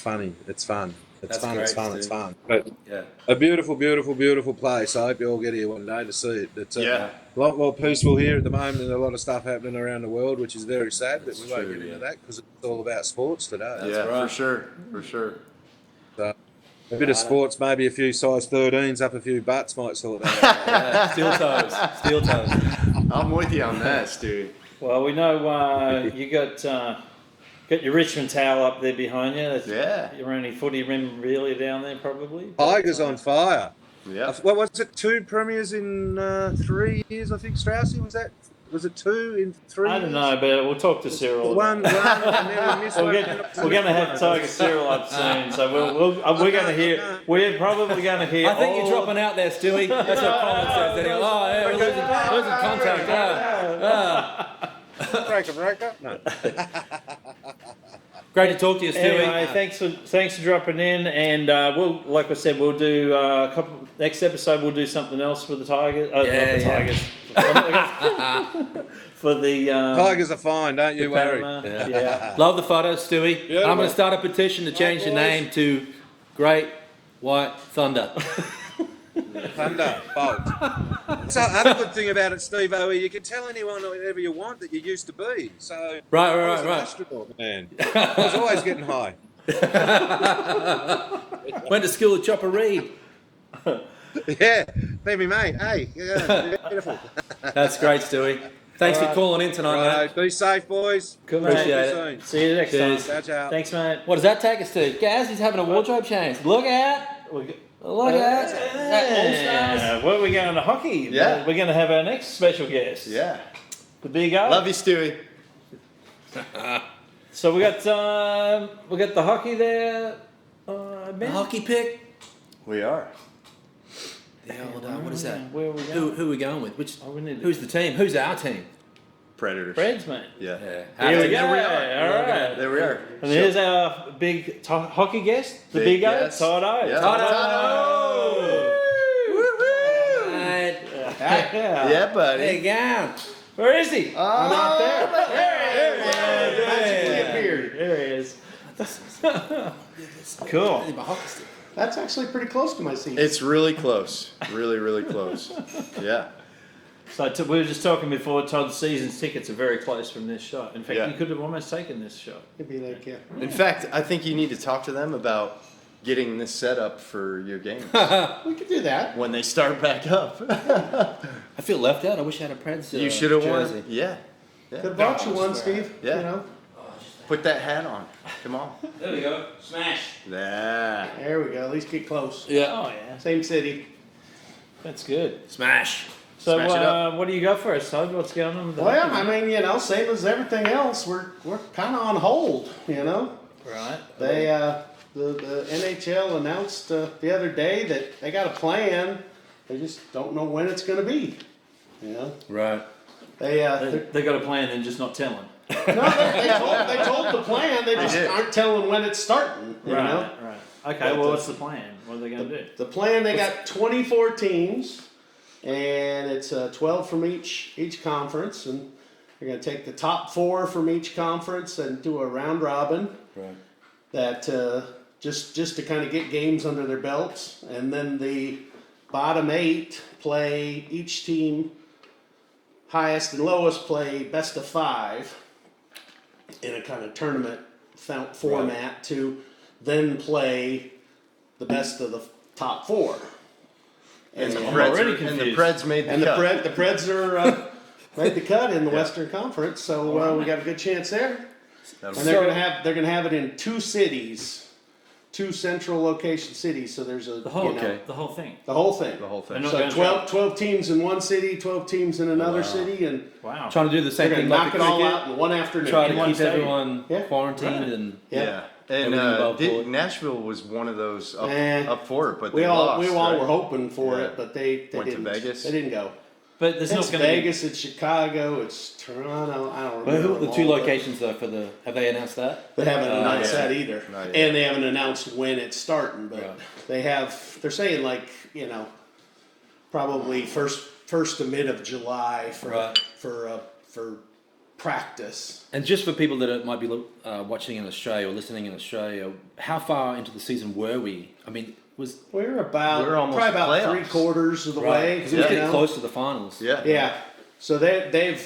funny. It's fun. It's That's fun. great, It's fun. Steve. It's fun. But Yeah. a beautiful, beautiful, beautiful place. I hope you all get here one day to see it. It's Yeah. a lot more peaceful here at the moment, and a lot of stuff happening around the world, which is very sad. But we won't true, get into yeah. that because it's all about sports today. Yeah, right. for sure. So, a bit of sports, maybe a few size 13s up a few butts might sort that out. Yeah. Steel toes. I'm with you on that, Stu. Well, we know you got your Richmond towel up there behind you. That's Yeah. your only footy memorabilia down there, probably. Tigers on fire. Yeah. What was it? 2 premiers in 3 years, I think. Straussy was that Was it 2 in 3 I don't know, but we'll talk to Cyril. One, and then we missed one. We're going to have Tiger Cyril up soon, so we're going to hear. We're probably going to hear. I think you're dropping out there, Stewie. That's what Colin says. Anyway. Oh, yeah, we're losing contact. Breaker. No. Great to talk to you, Stewie. Anyway, thanks for dropping in, and like I said, we'll do next episode. We'll do something else for the Tigers. Not the Tigers. For the Tigers are fine, don't you worry. Yeah. Love the photos, Stewie. Yeah, I'm going to start a petition to change the name to Great White Thunder. Thunder, bolt. So other good thing about it, Steve O, you can tell anyone whatever you want that you used to be. So Right. An astronaut, man. I was always getting high. Went to school with Chopper Reed. Yeah, be me mate. Hey, yeah, beautiful. That's great, Stewie. Thanks for calling in tonight, mate. Be safe, boys. Cool, mate. Appreciate it. See you next Cheers. time. Ciao. Thanks, mate. What does that take us to? Gaz, he's having a wardrobe change. Look out. Look out. Yeah. Well, we're going to hockey. Yeah. We're going to have our next special guest. Yeah. The big O. Love you, Stewie. So we got the hockey there. Ben? The hockey pick. We are. What is that? Where are we going? Who are we going with? Who's the team? Who's our team? Predators. Preds, mate. Yeah. Here we go. There we are. All right. There we are. And here's our big hockey guest, the big O, yes. Toto. Yeah. Toto. Right. Yeah. Yeah, buddy. There you go. Where is he? I'm not there. There he is. Magically appeared. There he is. Cool. That's actually pretty close to my seat. It's really close. Really, really close. Yeah. So we were just talking before, Todd's season's tickets are very close from this shot. In fact, Yeah. you could have almost taken this shot. It'd be like, yeah. In fact, I think you need to talk to them about getting this set up for your games We could do that. when they start back up. I feel left out. I wish I had a Preds You should have jersey. won. Yeah. Could have brought you one, Steve. Yeah. You know. Put that hat on. Come on. There we go. Smash. There. There we go. At least get close. Yeah. Oh, yeah. Same city. That's good. Smash. So Smash it up. what do you got for us, Todd? What's going on with the Well, hockey? I mean, you know, same as everything else, we're kind of on hold. You know, Right. they the NHL announced the other day that they got a plan. They just don't know when it's going to be. You know, Right. They got a plan and just not telling. no, they told the plan. They just did. aren't telling when it's starting. You know. Right. Okay, well, what's the plan? What are they going to do? The plan, they got 24 teams, and it's 12 from each conference, and they're going to take the top 4 from each conference and do a round robin. Right. That just to kind of get games under their belts, and then the bottom 8 play each team. Highest and lowest play best of 5 in a kind of tournament format to then play the best of the top 4. And the I'm Preds, already and the confused. Preds made the And cut. the Preds are made the cut in the Western Conference, so we got a good chance there. And they're gonna have it in 2 cities, 2 central location cities. So there's a The whole you know, thing. the whole thing. The whole thing. And not So gonna 12 teams in one city, 12 teams in another city, and Wow. Trying to do the same they're thing gonna like knock the it all cricket. out in one afternoon. Try In to one keep stadium. everyone Yeah. quarantined Right. and Yeah. And Everything above board. Nashville was one of those up, Eh. up for it, but We they all lost. were right? hoping for Yeah. it, but they Went to didn't. Vegas? They didn't go. But there's It's not going to be... Vegas, it's Chicago, it's Toronto. I don't remember. Well, who are them the 2 all, but locations though for the? Have they announced that? They haven't announced yet. that either, Not yet. and they haven't announced when it's starting. But Right. they have. They're saying like probably first to mid of July for Right. for practice. And just for people that might be watching in Australia or listening in Australia, how far into the season were we? I mean, was We're We're almost probably about playoffs. 3/4 of the way. because it was you getting know? close to the finals. Yeah. Yeah. So they've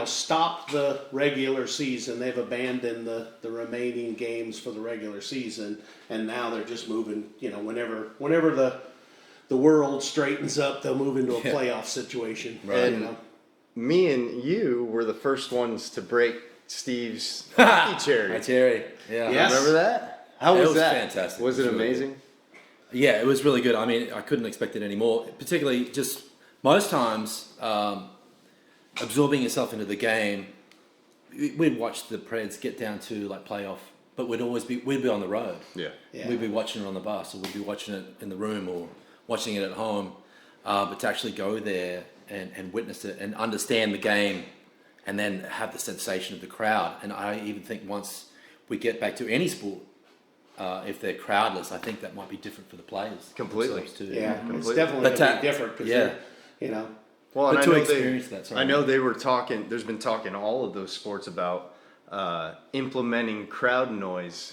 stopped the regular season. They've abandoned the remaining games for the regular season, and now they're just moving. Whenever the world straightens up, they'll move into a Yeah. playoff situation. Right. You know? Me and you were the first ones to break Steve's hockey cherry. Hi, Terry. Yeah. Yes. Remember that? How It was was that? fantastic. Was It it was really amazing? Yeah, it was really good. I mean, I couldn't expect it anymore. Particularly, just most times, absorbing yourself into the game. We'd watch the Preds get down to like playoff, but we'd be on the road. Yeah. Yeah. We'd be watching it on the bus, or we'd be watching it in the room, or watching it at home. But to actually go there and witness it and understand the game, and then have the sensation of the crowd. And I even think once we get back to any sport, if they're crowdless, I think that might be different for the players. Completely. themselves too. Yeah, it's Completely. definitely But going to be different because you know. Well, But and to I know experience that, sorry. I know they were talking. There's been talk in all of those sports about implementing crowd noise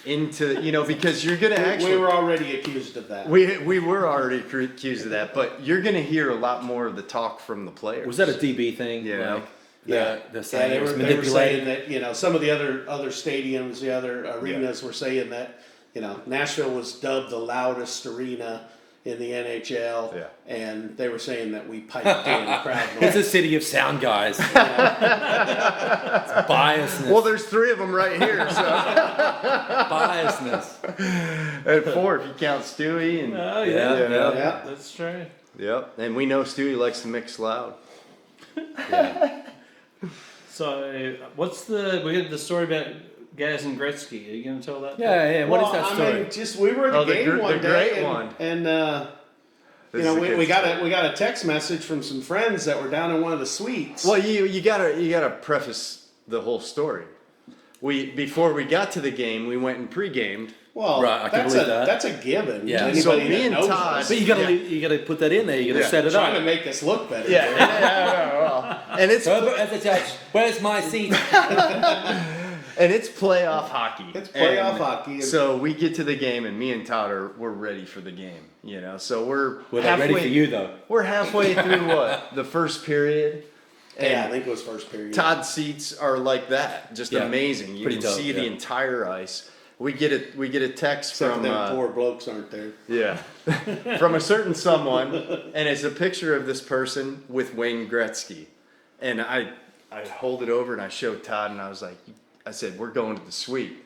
into because you're gonna actually. We were already accused of that. We were already accused of that, but you're gonna hear a lot more of the talk from the players. Was that a DB thing? Yeah. Like, Yeah, they're saying they it was were manipulated. saying that some of the other stadiums, the other arenas were saying that Nashville was dubbed the loudest arena in the NHL, and they were saying that we piped in crowd It's noise. a city of sound guys. It's biasness. Well, there's 3 of them right here, so biasness. and 4 if you count Stewie and Oh Yeah. that's true. yep, and we know Stewie likes to mix loud. So we got the story about Gaz and Gretzky. Are you going to tell that? Yeah. What is Well, that story? I mean, just we were at the game one the day, great one. and This is a good we got story. a text message from some friends that were down in one of the suites. Well, you gotta preface the whole story. Before we got to the game, we went and pre-gamed. Well, Right, I can believe that. That's a given. Yeah. Anybody So that me and knows Todd- us, But you gotta put that in there. You gotta Yeah. set it trying to up. make us look better. And it's As a judge, where's my seat? it's playoff hockey. It's playoff And hockey. So we get to the game, and me and Todd we're ready for the game. So we're Were they ready for you though? We're halfway through the first period. Yeah, I And think it was first period. Todd's seats are like that, just Yeah. amazing. You Pretty can dope, see the yeah. entire ice. We get a text Except from for them poor blokes aren't there. from a certain someone, and it's a picture of this person with Wayne Gretzky, and I hold it over and I showed Todd, and I said we're going to the suite.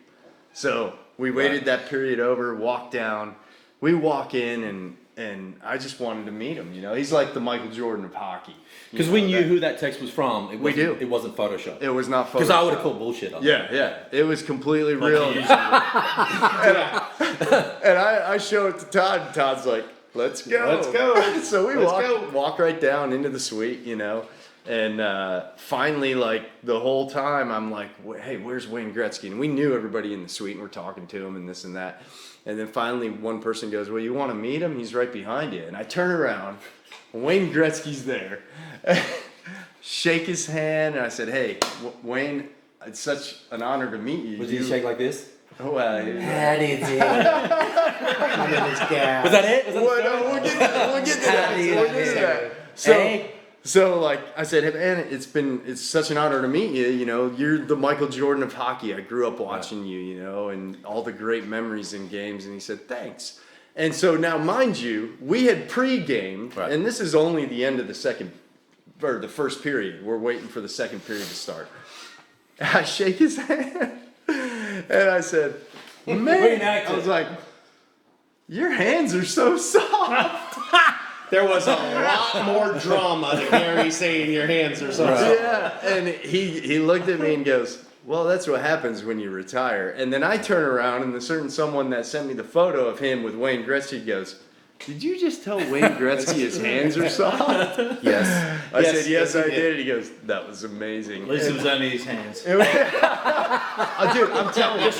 So we waited that period over, walked down, we walk in, and I just wanted to meet him. He's like the Michael Jordan of hockey. Because we knew who that text was from. It wasn't Photoshop. It was not Because I would have Photoshopped. called bullshit on it. Yeah, it was completely real. Usually. And I show it to Todd, and Todd's like, let's go. Let's go. So we Let's walk right down into the suite, and finally, like, the whole time, I'm like, hey, where's Wayne Gretzky? And we knew everybody in the suite, and we're talking to him and this and that. And then finally, one person goes, well, you want to meet him? He's right behind you. And I turn around, Wayne Gretzky's there. Shake his hand, and I said, hey, Wayne, it's such an honor to meet you. Was he shake like this? Well, How do you do? Look at this guy. Was that it? Was that the Well, story? no, we'll get to that. How do you We'll get to do? that. Hey. So like I said, hey man, it's such an honor to meet you. You're the Michael Jordan of hockey. I grew up watching you, and all the great memories in games. And he said, thanks. And so now, mind you, we had pre-gamed, Right. and this is only the end of the first period. We're waiting for the second period to start. I shake his hand, and I said, man, Reenact I it. was like, your hands are so soft. There was a lot more drama to Gary saying your hands are so soft. Yeah, and he looked at me and goes, well, that's what happens when you retire. And then I turn around, and the certain someone that sent me the photo of him with Wayne Gretzky goes, did you just tell Wayne Gretzky his hands are soft? Yes. I Yes, said, yes, yes, he I did. did. He goes, that was amazing. At least it was only his hands. Dude, I'm telling you,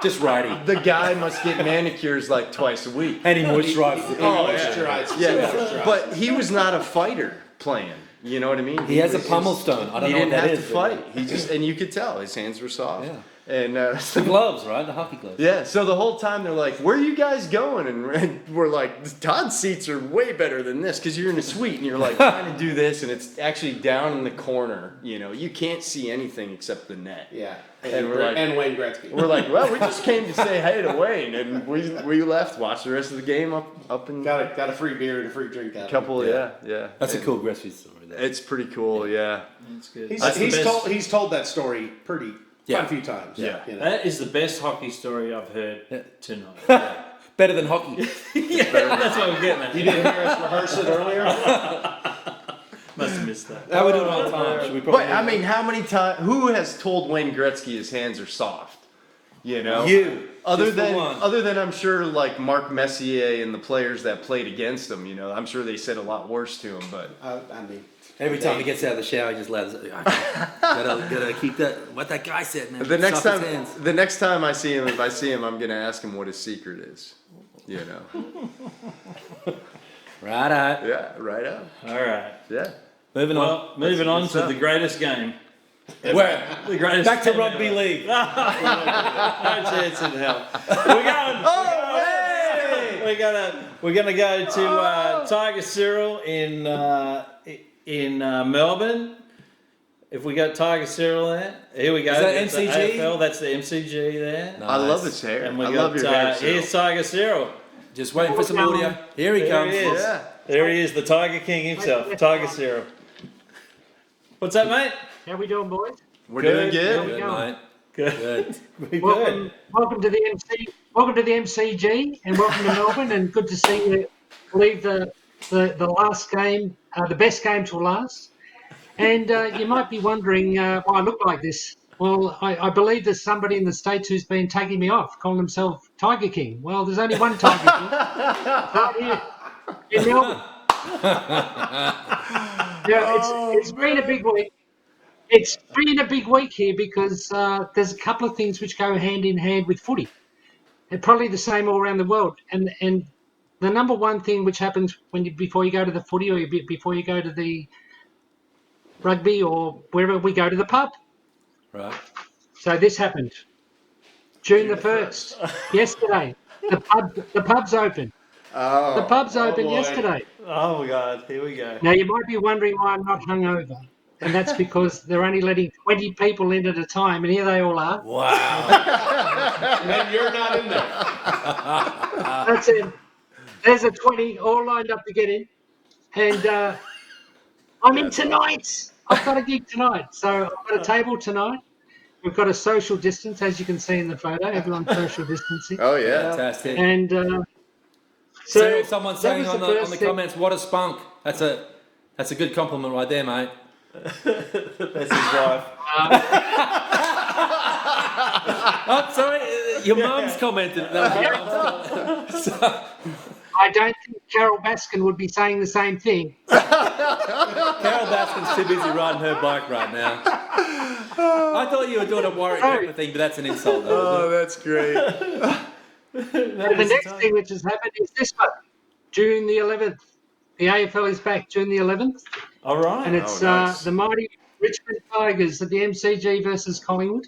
Just righty. the guy must get manicures like twice a week. And he moisturized it. Oh, Moisturized. Yeah, Moisturized. but he was not a fighter playing. You know what I mean? He has a was pummel just- stone. I don't He know what didn't that have is. to fight. He just, and you could tell his hands were soft. Yeah. And The gloves, right? The hockey gloves. yeah, so the whole time they're like, "Where are you guys going?" And we're like, "Todd's seats are way better than this because you're in a suite and you're like trying to do this, and it's actually down in the corner. You can't see anything except the net." Yeah. And we're like- and Wayne Gretzky. We're like, "Well, we just came to say hey to Wayne, and we left, watched the rest of the game up in got a free beer and a free drink out of it. couple, yeah. That's a And cool Gretzky story there. It's pretty cool, yeah. That's good. He's, That's the he's best- told he's told that story quite Yeah. a few times. Yeah. That is the best hockey story I've heard Yeah. tonight. Better than hockey. Yeah, that's what I'm getting at. You didn't hear us rehearse it earlier? Must have missed that. How we doing on time? Should we probably? But I mean, how many times? Who has told Wayne Gretzky his hands are soft? You know, You. Other Just the than one. I'm sure like Mark Messier and the players that played against him. You know, I'm sure they said a lot worse to him. But I mean, Every time he gets out of the shower, he just laughs. Gotta keep that. What that guy said, man. the next Soft time, hands. I see him, if I see him, I'm gonna ask him what his secret is. You know. Right out. Yeah. Right out. All right. Yeah. Moving on. Well, moving on to the greatest game. Where? The greatest Back to game rugby ever. league. No chance in hell. We're going. We're gonna go to Tiger Cyril in Melbourne. If we got Tiger Cyril there, here we go. Is that That's the MCG? AFL, that's the MCG there. I love his hair. And we I got love your hair. Cyril. here's Tiger Cyril. Just waiting for some audio. Here he There comes. he is. Yeah. There he is, the Tiger King himself, Tiger Cyril. What's that, mate? How we doing, boys? We're Good. doing good. Good, mate. Good. Good. We Welcome, good. welcome to the MCG, and welcome to Melbourne. And good to see you leave the last game, the best game till last. And you might be wondering why I look like this. Well, I believe there's somebody in the States who's been taking me off, calling himself Tiger King. Well, there's only one Tiger King. Right here in Melbourne. It's been a big week. It's been a big week here because there's a couple of things which go hand in hand with footy. And probably the same all around the world. And the number one thing which happens before you go to the footy or before you go to the rugby or wherever, we go to the pub. Right. So this happened. June the 1st, yesterday. The pub's open. Oh. The pub's open boy. yesterday. Oh my God, here we go. Now, you might be wondering why I'm not hungover. And that's because they're only letting 20 people in at a time, and here they all are. Wow. and you're not in there. That's it. There's a 20 all lined up to get in. And I'm in tonight. I've got a gig tonight. So I've got a table tonight. We've got a social distance, as you can see in the photo. Everyone's social distancing. Oh yeah. Fantastic. And So someone's that saying was on the the first thing. comments, "What a spunk." That's a good compliment right there, mate. That's his wife. Oh, sorry, your mum's commented. That was your mum's comment. I don't think Carol Baskin would be saying the same thing. Carol Baskin's too busy riding her bike right now. I thought you were doing a Warwick Pepper thing, but that's an insult, though. Oh, that's great. And the next thing which has happened is this one. June the 11th. The AFL is back June the 11th. All right. And it's nice. the mighty Richmond Tigers at the MCG versus Collingwood.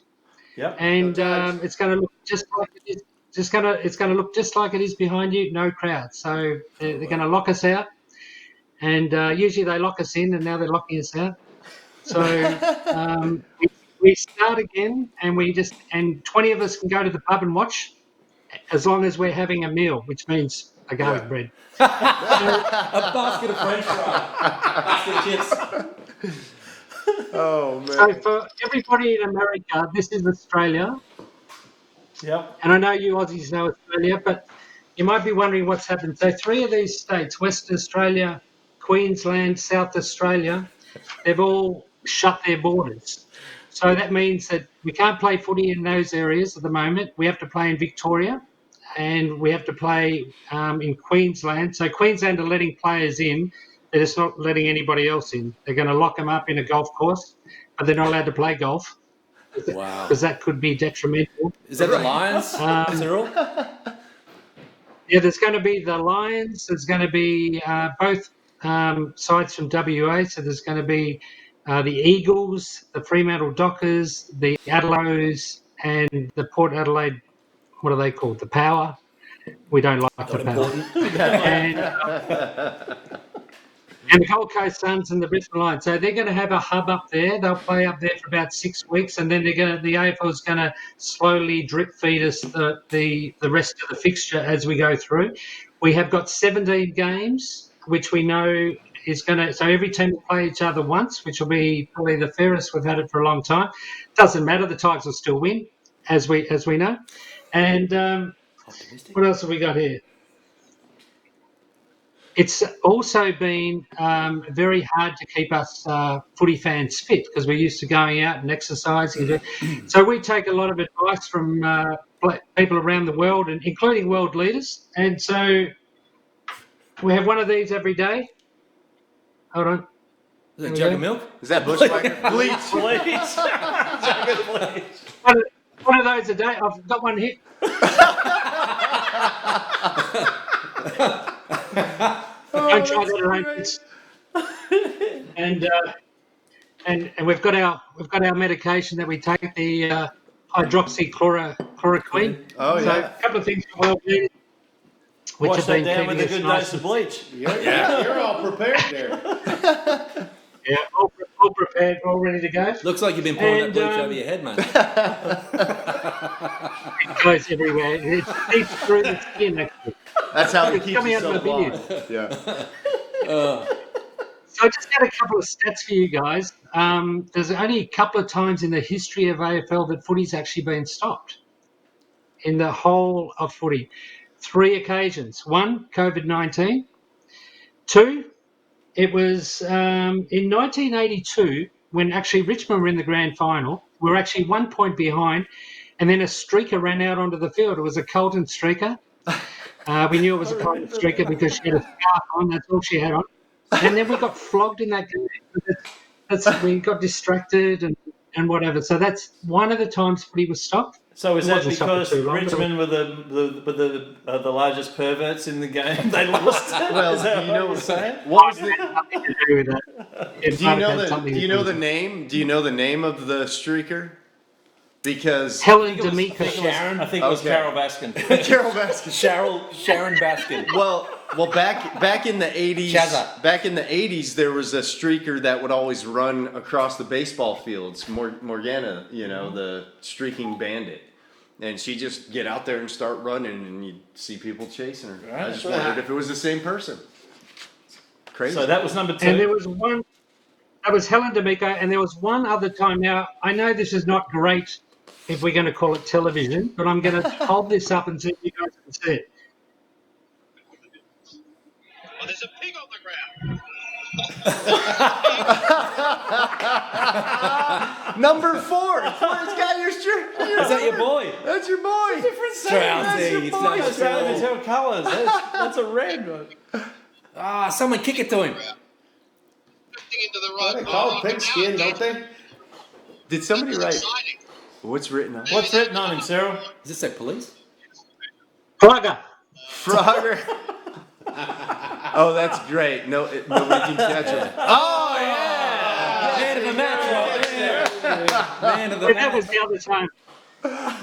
Yep. And it's going to look just like it is. It's going to look just like it is behind you. No crowd. So they're going to lock us out. And usually they lock us in, and now they're locking us out. So we start again, and 20 of us can go to the pub and watch, as long as we're having a meal, which means a garlic bread. A basket of French fries. Basket of chips. Oh man. So for everybody in America, this is Australia. Yep. And I know you Aussies know Australia, but you might be wondering what's happened. So 3 of these states, Western Australia, Queensland, South Australia, they've all shut their borders. So that means that we can't play footy in those areas at the moment. We have to play in Victoria and we have to play in Queensland. So Queensland are letting players in. They're just not letting anybody else in. They're going to lock them up in a golf course, but they're not allowed to play golf. Wow. Because that could be detrimental. Is that the Lions, Cyril? Yeah, there's going to be the Lions. There's going to be both sides from WA. So there's going to be the Eagles, the Fremantle Dockers, the Adelaides, and the Port Adelaide. What are they called? The Power. We don't like the Power. And the Gold Coast Suns and the Brisbane Lions. So they're going to have a hub up there. They'll play up there for about 6 weeks, and then the AFL is going to slowly drip feed us the rest of the fixture as we go through. We have got 17 games, which we know is going to. So every team will play each other once, which will be probably the fairest. We've had it for a long time. Doesn't matter. The Tigers will still win, as we know. And what else have we got here? it's also been very hard to keep us footy fans fit because we're used to going out and exercising. So we take a lot of advice from people around the world, and including world leaders. And so we have one of these every day. Hold on. Is it a jug of milk? Is that Bushwhacker? Bleach. One of those a day. I've got one here. Don't try that arrangements. And we've got our medication that we take, the hydroxychloroquine. Oh, So yeah. a couple of things for well needed, which Wash have that been down with a keeping good us dose of bleach. You're all prepared there. Yeah, all prepared, all ready to go. Looks like you've been pouring that And, bleach over your head, mate. It goes everywhere. It seeps through the skin. Actually. That's how he It's keeps coming out of himself the on. vineyard. Yeah. So I just got a couple of stats for you guys. There's only a couple of times in the history of AFL that footy's actually been stopped in the whole of footy. 3 occasions. 1, COVID-19. 2, it was in 1982 when actually Richmond were in the grand final. We were actually 1 point behind, and then a streaker ran out onto the field. It was a Colton streaker. We knew it was a Colton streaker because she had a scarf on. That's all she had on. And then we got flogged in that game. We got distracted and whatever. So that's one of the times footy was stopped. So is It that wasn't stopped for because too long, but- Richmond were the largest perverts in the game? They lost. Well, Is that do you what know you're saying? what was the? Nothing to do with that. It Do might you know have had the? something Do to you do know with the it. name? Do you know the name of the streaker? Because Helen I D'Amico. think it was Okay. Carol Baskin. Carol Baskin. Sharon Baskin. Well, back in the 80s, Chazza. back in the 80s, there was a streaker that would always run across the baseball fields. Morgana, the streaking bandit, and she'd just get out there and start running, and you'd see people chasing her. I just wondered if it was the same person. Crazy. So that was number 2. And there was one. That was Helen D'Amico, and there was one other time. Now I know this is not great if we're going to call it television, but I'm going to hold this up and see if you guys can see it. Well, there's a pig on the ground. Number 4. Where's got your shirt? Is that your boy? That's your boy. Straussy. It's not It's cool. only 2 colours. That's a red one. Ah, someone kick it to him. Drifting into the Well, right. they call it pigskin, don't they? Did somebody write? Exciting. What's written on? What's written on him, Cyril? Does it say police? Plugger. Frogger. Oh, that's great. Nobody can catch him. Oh yeah! Man of the match right there. Man of the That was match. the other time.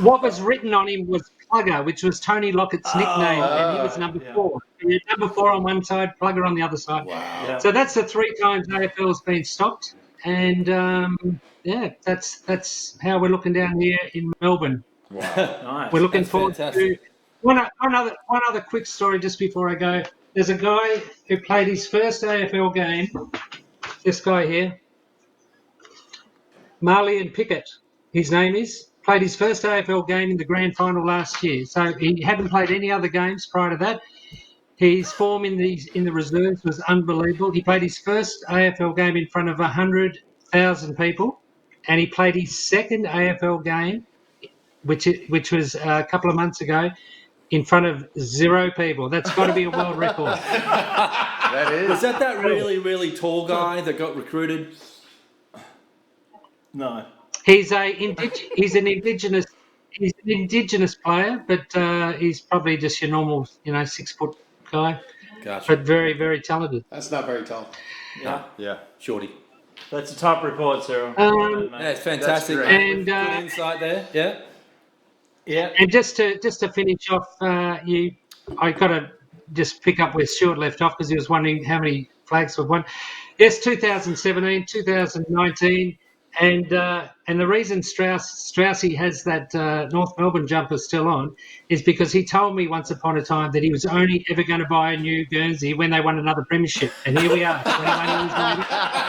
What was written on him was Plugger, which was Tony Lockett's nickname, and he was number 4. He had number 4 on one side, Plugger on the other side. Yeah. So that's the 3 times AFL's been stopped, and that's how we're looking down here in Melbourne. Nice. We're looking That's forward fantastic. to one other quick story just before I go. There's a guy who played his first AFL game. This guy here, Marlian Pickett, his name is. Played his first AFL game in the grand final last year. So he hadn't played any other games prior to that. His form in the reserves was unbelievable. He played his first AFL game in front of 100,000 people, and he played his second AFL game, which was a couple of months ago, in front of 0 people. That's got to be a world record. That Was is. that really, really tall guy that got recruited? No. He's an indigenous player, but he's probably just your normal 6 foot guy, Gotcha. but very, very talented. That's not very tall. Yeah. Yeah. Shorty. That's a top report, Cyril. Yeah, it's fantastic. That's mate. And Good insight there. Yeah. Yeah. and just to finish off, I got to just pick up where Stuart left off because he was wondering how many flags we've won. Yes, 2017, 2019. And the reason Straussy has that North Melbourne jumper still on is because he told me once upon a time that he was only ever going to buy a new Guernsey when they won another premiership. And here we are. 21 years later,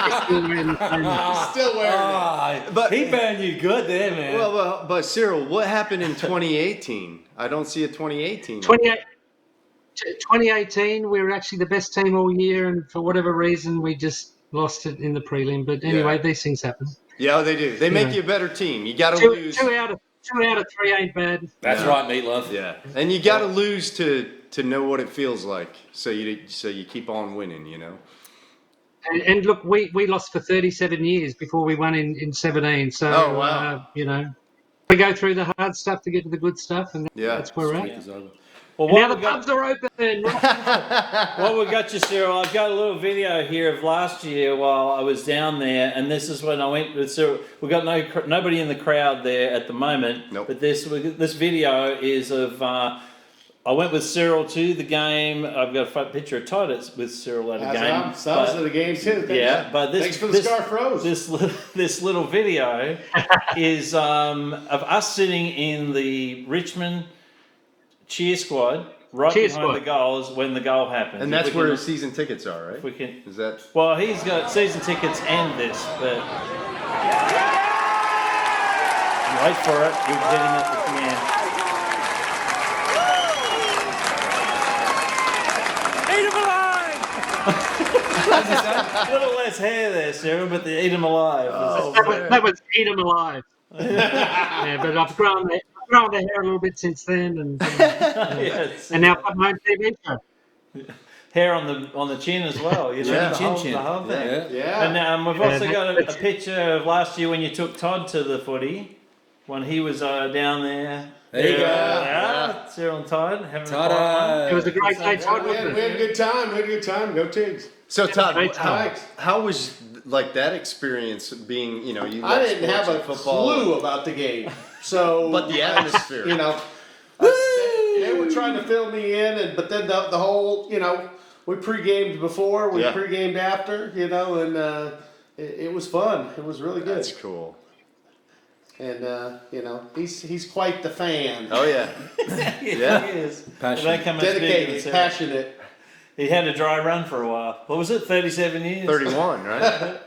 he's still wearing the same. Still wearing it. Ah, But- he burned you good there, man. Well, but Cyril, what happened in 2018? I don't see a 2018. 28. 2018, we were actually the best team all year, and for whatever reason, we just lost it in the prelim. But anyway, Yeah. these things happen. Yeah, they do. They make Yeah. you a better team. You got to Two, lose. two out of 3 ain't bad. That's Yeah. right, Meatloaf. Yeah, and you got to lose to know what it feels like. So you keep on winning. You know. And look, we lost for 37 years before we won in 17. So, Oh, wow. we go through the hard stuff to get to the good stuff, and Yeah. that's where we're Week at. is over. Well, Now what the we got? pubs are open. What we got you, Cyril? I've got a little video here of last year while I was down there, and this is when I went with Cyril. We got nobody in the crowd there at the moment. Nope. But this video is of. I went with Cyril to the game. I've got a front picture of Todd with Cyril at a game. So I was at the game too. Thanks. Yeah, but Thanks for the scarf rose. This little video is of us sitting in the Richmond cheer squad right Cheer behind squad. the goals when the goal happens. And If that's we where can- season tickets are, right? if we can. Is that? Well, he's got season tickets and this, but wait for it. You're getting it at the end. Eat him alive! A little less hair there, Sarah, but the eat him alive. that was eat 'em alive. Yeah, but I've grown the hair a little bit since then, and Yes. and now I've got my own TV show. Hair on the chin as well. You know, Yeah. the whole, Chin. the whole thing. Yeah. Yeah. And we've also got a picture of last year when you took Todd to the footy, when he was down there. There you go. Yeah, Cyril and Todd having a Ta-da. fun It was a great day, Todd, we had wasn't it? a good time. We had a good time. Go Tigs. So Todd, Great time. how was like that experience being? You know, you. I love didn't sports have a and football, clue about the game. So, but the atmosphere. you know, they were trying to fill me in, but then the whole, we pre-gamed before, we Yeah. pre-gamed after, and it was fun. It was really good. That's cool. And he's quite the fan. Oh yeah. Yeah, he is. Passionate. They come and speak Dedicated, to Cyril. passionate. He had a dry run for a while. What was it? 37 years. 31, right?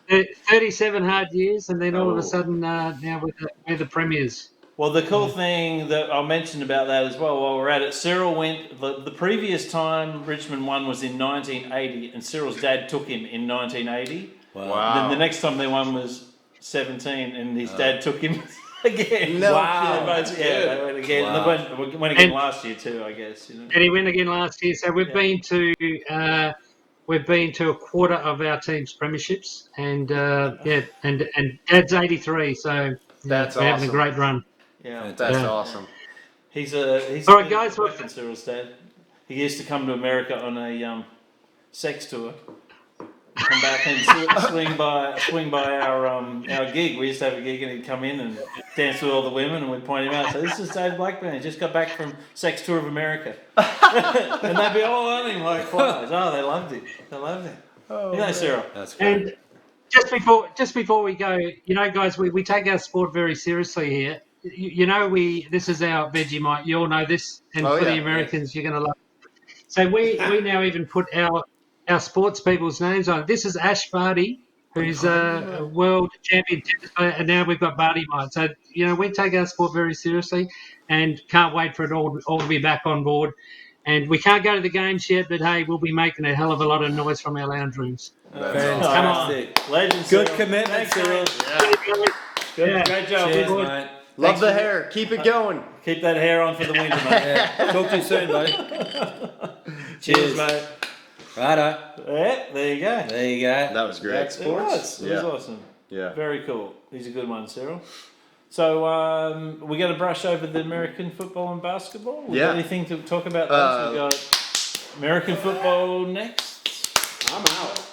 37 hard years, and then all of Oh. a sudden, now we're the premiers. Well, the cool thing that I'll mention about that as well while we're at it, Cyril went, the previous time Richmond won was in 1980, and Cyril's dad took him in 1980. Wow. Then the next time they won was 17, and his dad took him again. No Wow. kidding. They went again. Wow. And they went again And- last year too, I guess. And he went again last year. So we've been to a quarter of our team's premierships, and and Dad's 83, so That's we're having a awesome. great run. Yeah. That's Yeah. awesome. He's All right, been guys, working Cyril's dad. He used to come to America on a sex tour. Come back and swing by our gig. We used to have a gig, and he'd come in and dance with all the women, and we'd point him out. So this is Dave Blackburn. He just got back from sex tour of America, and they'd be all on him like flies. Oh, they loved him. They loved him. Cyril. That's great. And just before we go, guys, we take our sport very seriously here. This is our Vegemite. You all know this, and Oh, for yeah. the Americans, you're going to love it. So we now even put our sports people's names on it. This is Ash Barty, who's a world champion tennis player, and now we've got Barty Mite. So, we take our sport very seriously and can't wait for it all to be back on board. And we can't go to the games yet, but hey, we'll be making a hell of a lot of noise from our lounge rooms. Fantastic. Legend. Good Cyril. commitment, Thanks, Cyril. Good. Great job. Cheers, boys. mate. Love the hair. Keep it going. Keep that hair on for the winter, mate. Yeah. Talk to you soon, buddy. Cheers, mate. Righto. Yeah, there you go. There you go. That was great. It was. It was Yeah. awesome. Yeah. Very cool. He's a good one, Cyril. So we're going to brush over the American football and basketball. We got Yeah. anything to talk about? Those? We've got American football next. I'm out.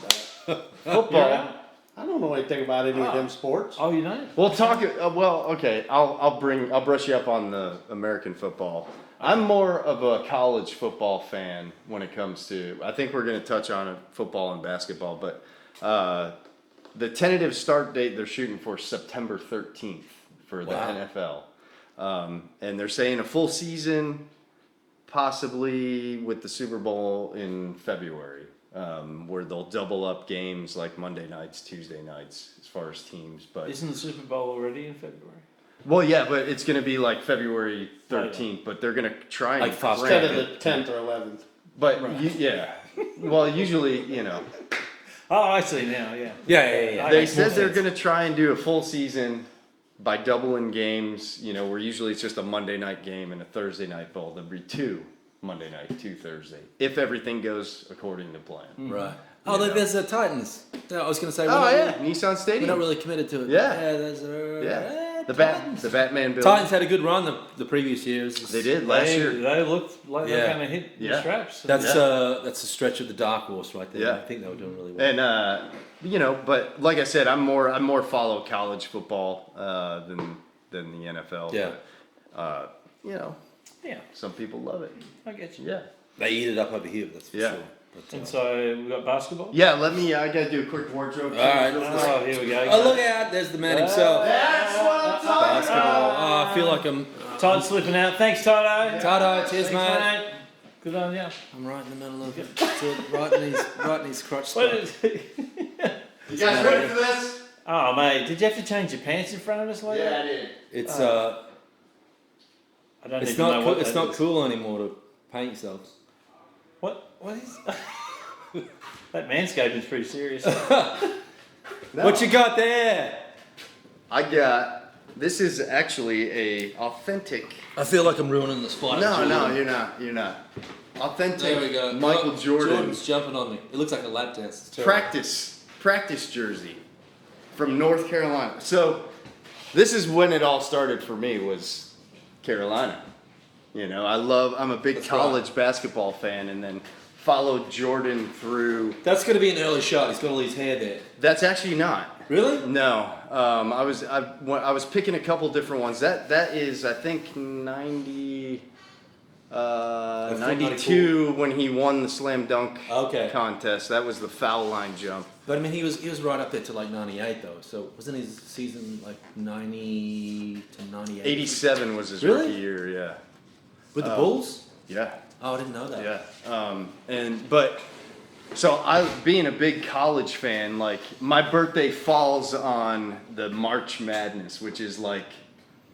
You're Football. out? I don't know anything about any of them sports. Oh, you don't? We'll talk. Okay. I'll brush you up on the American football. I'm more of a college football fan when it comes to. I think we're going to touch on football and basketball, but the tentative start date they're shooting for September 13th for the NFL, and they're saying a full season, possibly with the Super Bowl in February, where they'll double up games like Monday nights, Tuesday nights as far as teams, but. Isn't the Super Bowl already in February? Well, yeah, but it's going to be like February 13th, but they're going to try and Like fast cram Instead it. of the 10th or 11th. But yeah, well, usually, Oh, I see now. Yeah. Yeah. they makes more said they're sense. going to try and do a full season by doubling games. Where usually it's just a Monday night game and a Thursday night bowl. There'll be 2 Monday night, 2 Thursday, if everything goes according to plan. Right. Oh, there's the Titans. I was going to say. Oh we're yeah, not, Nissan We're Stadium. not really committed to it. Yeah. There's the Titans. Batman building. Titans had a good run the previous years. They did last year. They looked like they were Yeah. going to hit the Yeah. straps. That's a stretch of the dark horse right there. Yeah. I think they were doing really well. And but like I said, I'm more follow college football than the NFL. Yeah. But, yeah, some people love it. I get you. Yeah. They eat it up over here, that's for Yeah. sure. But, And so we've got basketball. Yeah. I gotta do a quick wardrobe. All right. Oh, here we go. Oh, look out! There's the man himself. That's what I'm talking Basketball. Oh, I feel like I'm. Todd's slipping out. Thanks, Toto. Toto, cheers, Thanks, mate. Good on you. I'm right in the middle of it. Right in his crotch What spot. is You guys ready for this? Oh, mate, did you have to change your pants in front of us like that? I did. It's I don't it's even know not what cool, it's that not is. cool anymore to paint yourself. What is that manscaping's pretty serious. What you got there? I got. This is actually a authentic. I feel like I'm ruining the spot. No, you're not. You're not. Authentic. There we go. Michael Look, Jordan Jordan's jumping on me. It looks like a lap dance. It's terrible. practice jersey from North Carolina. So this is when it all started for me. Was Carolina. I'm a big That's college basketball fan, and then followed Jordan through. That's going to be an early shot. He's got all his hair there. That's actually not. Really? No, I was picking a couple different ones. That is, I think, 92 when he won the slam dunk Okay. contest. That was the foul line jump. But I mean, he was right up there to like 98 though. So wasn't his season like 90 to 98? 87 was his Really? rookie year. Yeah, With the Bulls? yeah, Oh, I didn't know that. yeah. So I, being a big college fan, like my birthday falls on the March Madness, which is like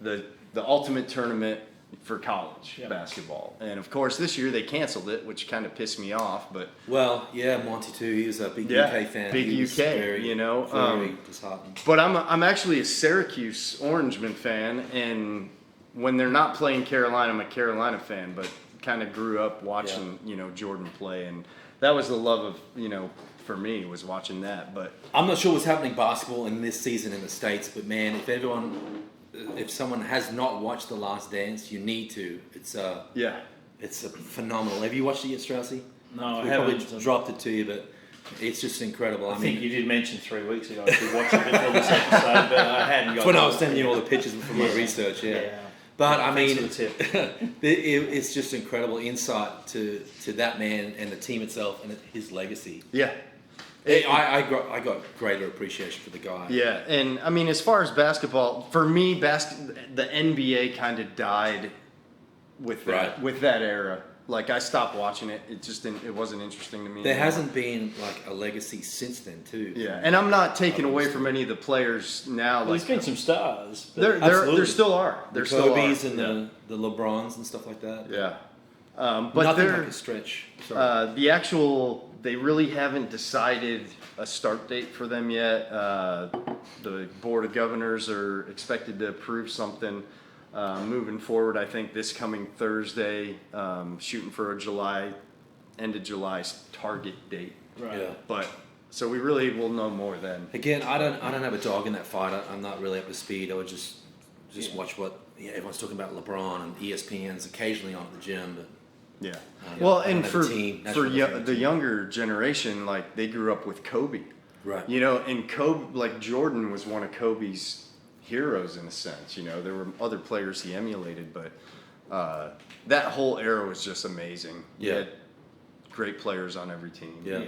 the ultimate tournament for college basketball. And of course, this year they canceled it, which kind of pissed me off. But Well, yeah, Monty too. He was a big Yeah, UK fan. big He was UK, very, very disheartened. but I'm actually a Syracuse Orangeman fan, and when they're not playing Carolina, I'm a Carolina fan. But kind of grew up watching Jordan play, and that was the love of for me was watching that. But I'm not sure what's happening basketball in this season in the States, but man, if someone has not watched The Last Dance, you need to. It's a phenomenal. Have you watched it yet, Straussy? No, I We haven't. probably dropped it to you, but it's just incredible. I think you did mention 3 weeks ago I should watch it before this episode, but I hadn't got That's when I was to it. sending you all the pictures from my research, yeah. But I mean, Thanks for the tip. it's just incredible insight to that man and the team itself and his legacy. yeah. I got greater appreciation for the guy. Yeah, and I mean, as far as basketball, for me, the NBA kind of died with that era. Like I stopped watching it. It wasn't interesting to me. There anymore. hasn't been like a legacy since then, too. Yeah, and I'm not taking away from any of the players now. Well, there's been some stars. but- there still are. The There still are. Kobe's and the LeBrons and stuff like that. Yeah, but Nothing they're like a stretch. Sorry. they really haven't decided a start date for them yet. The Board of Governors are expected to approve something moving forward. I think this coming Thursday, shooting for end of July target date. Right. Yeah. But so we really will know more then. Again, I don't have a dog in that fight. I'm not really up to speed. I would just watch what everyone's talking about. LeBron and ESPN's occasionally on at the gym, but Yeah. Yeah, Well, I don't and have for a team, national team. the younger generation, like they grew up with Kobe. right. And Kobe, like Jordan was one of Kobe's heroes in a sense. There were other players he emulated, but that whole era was just amazing. Yeah. You had great players on every team. Yeah.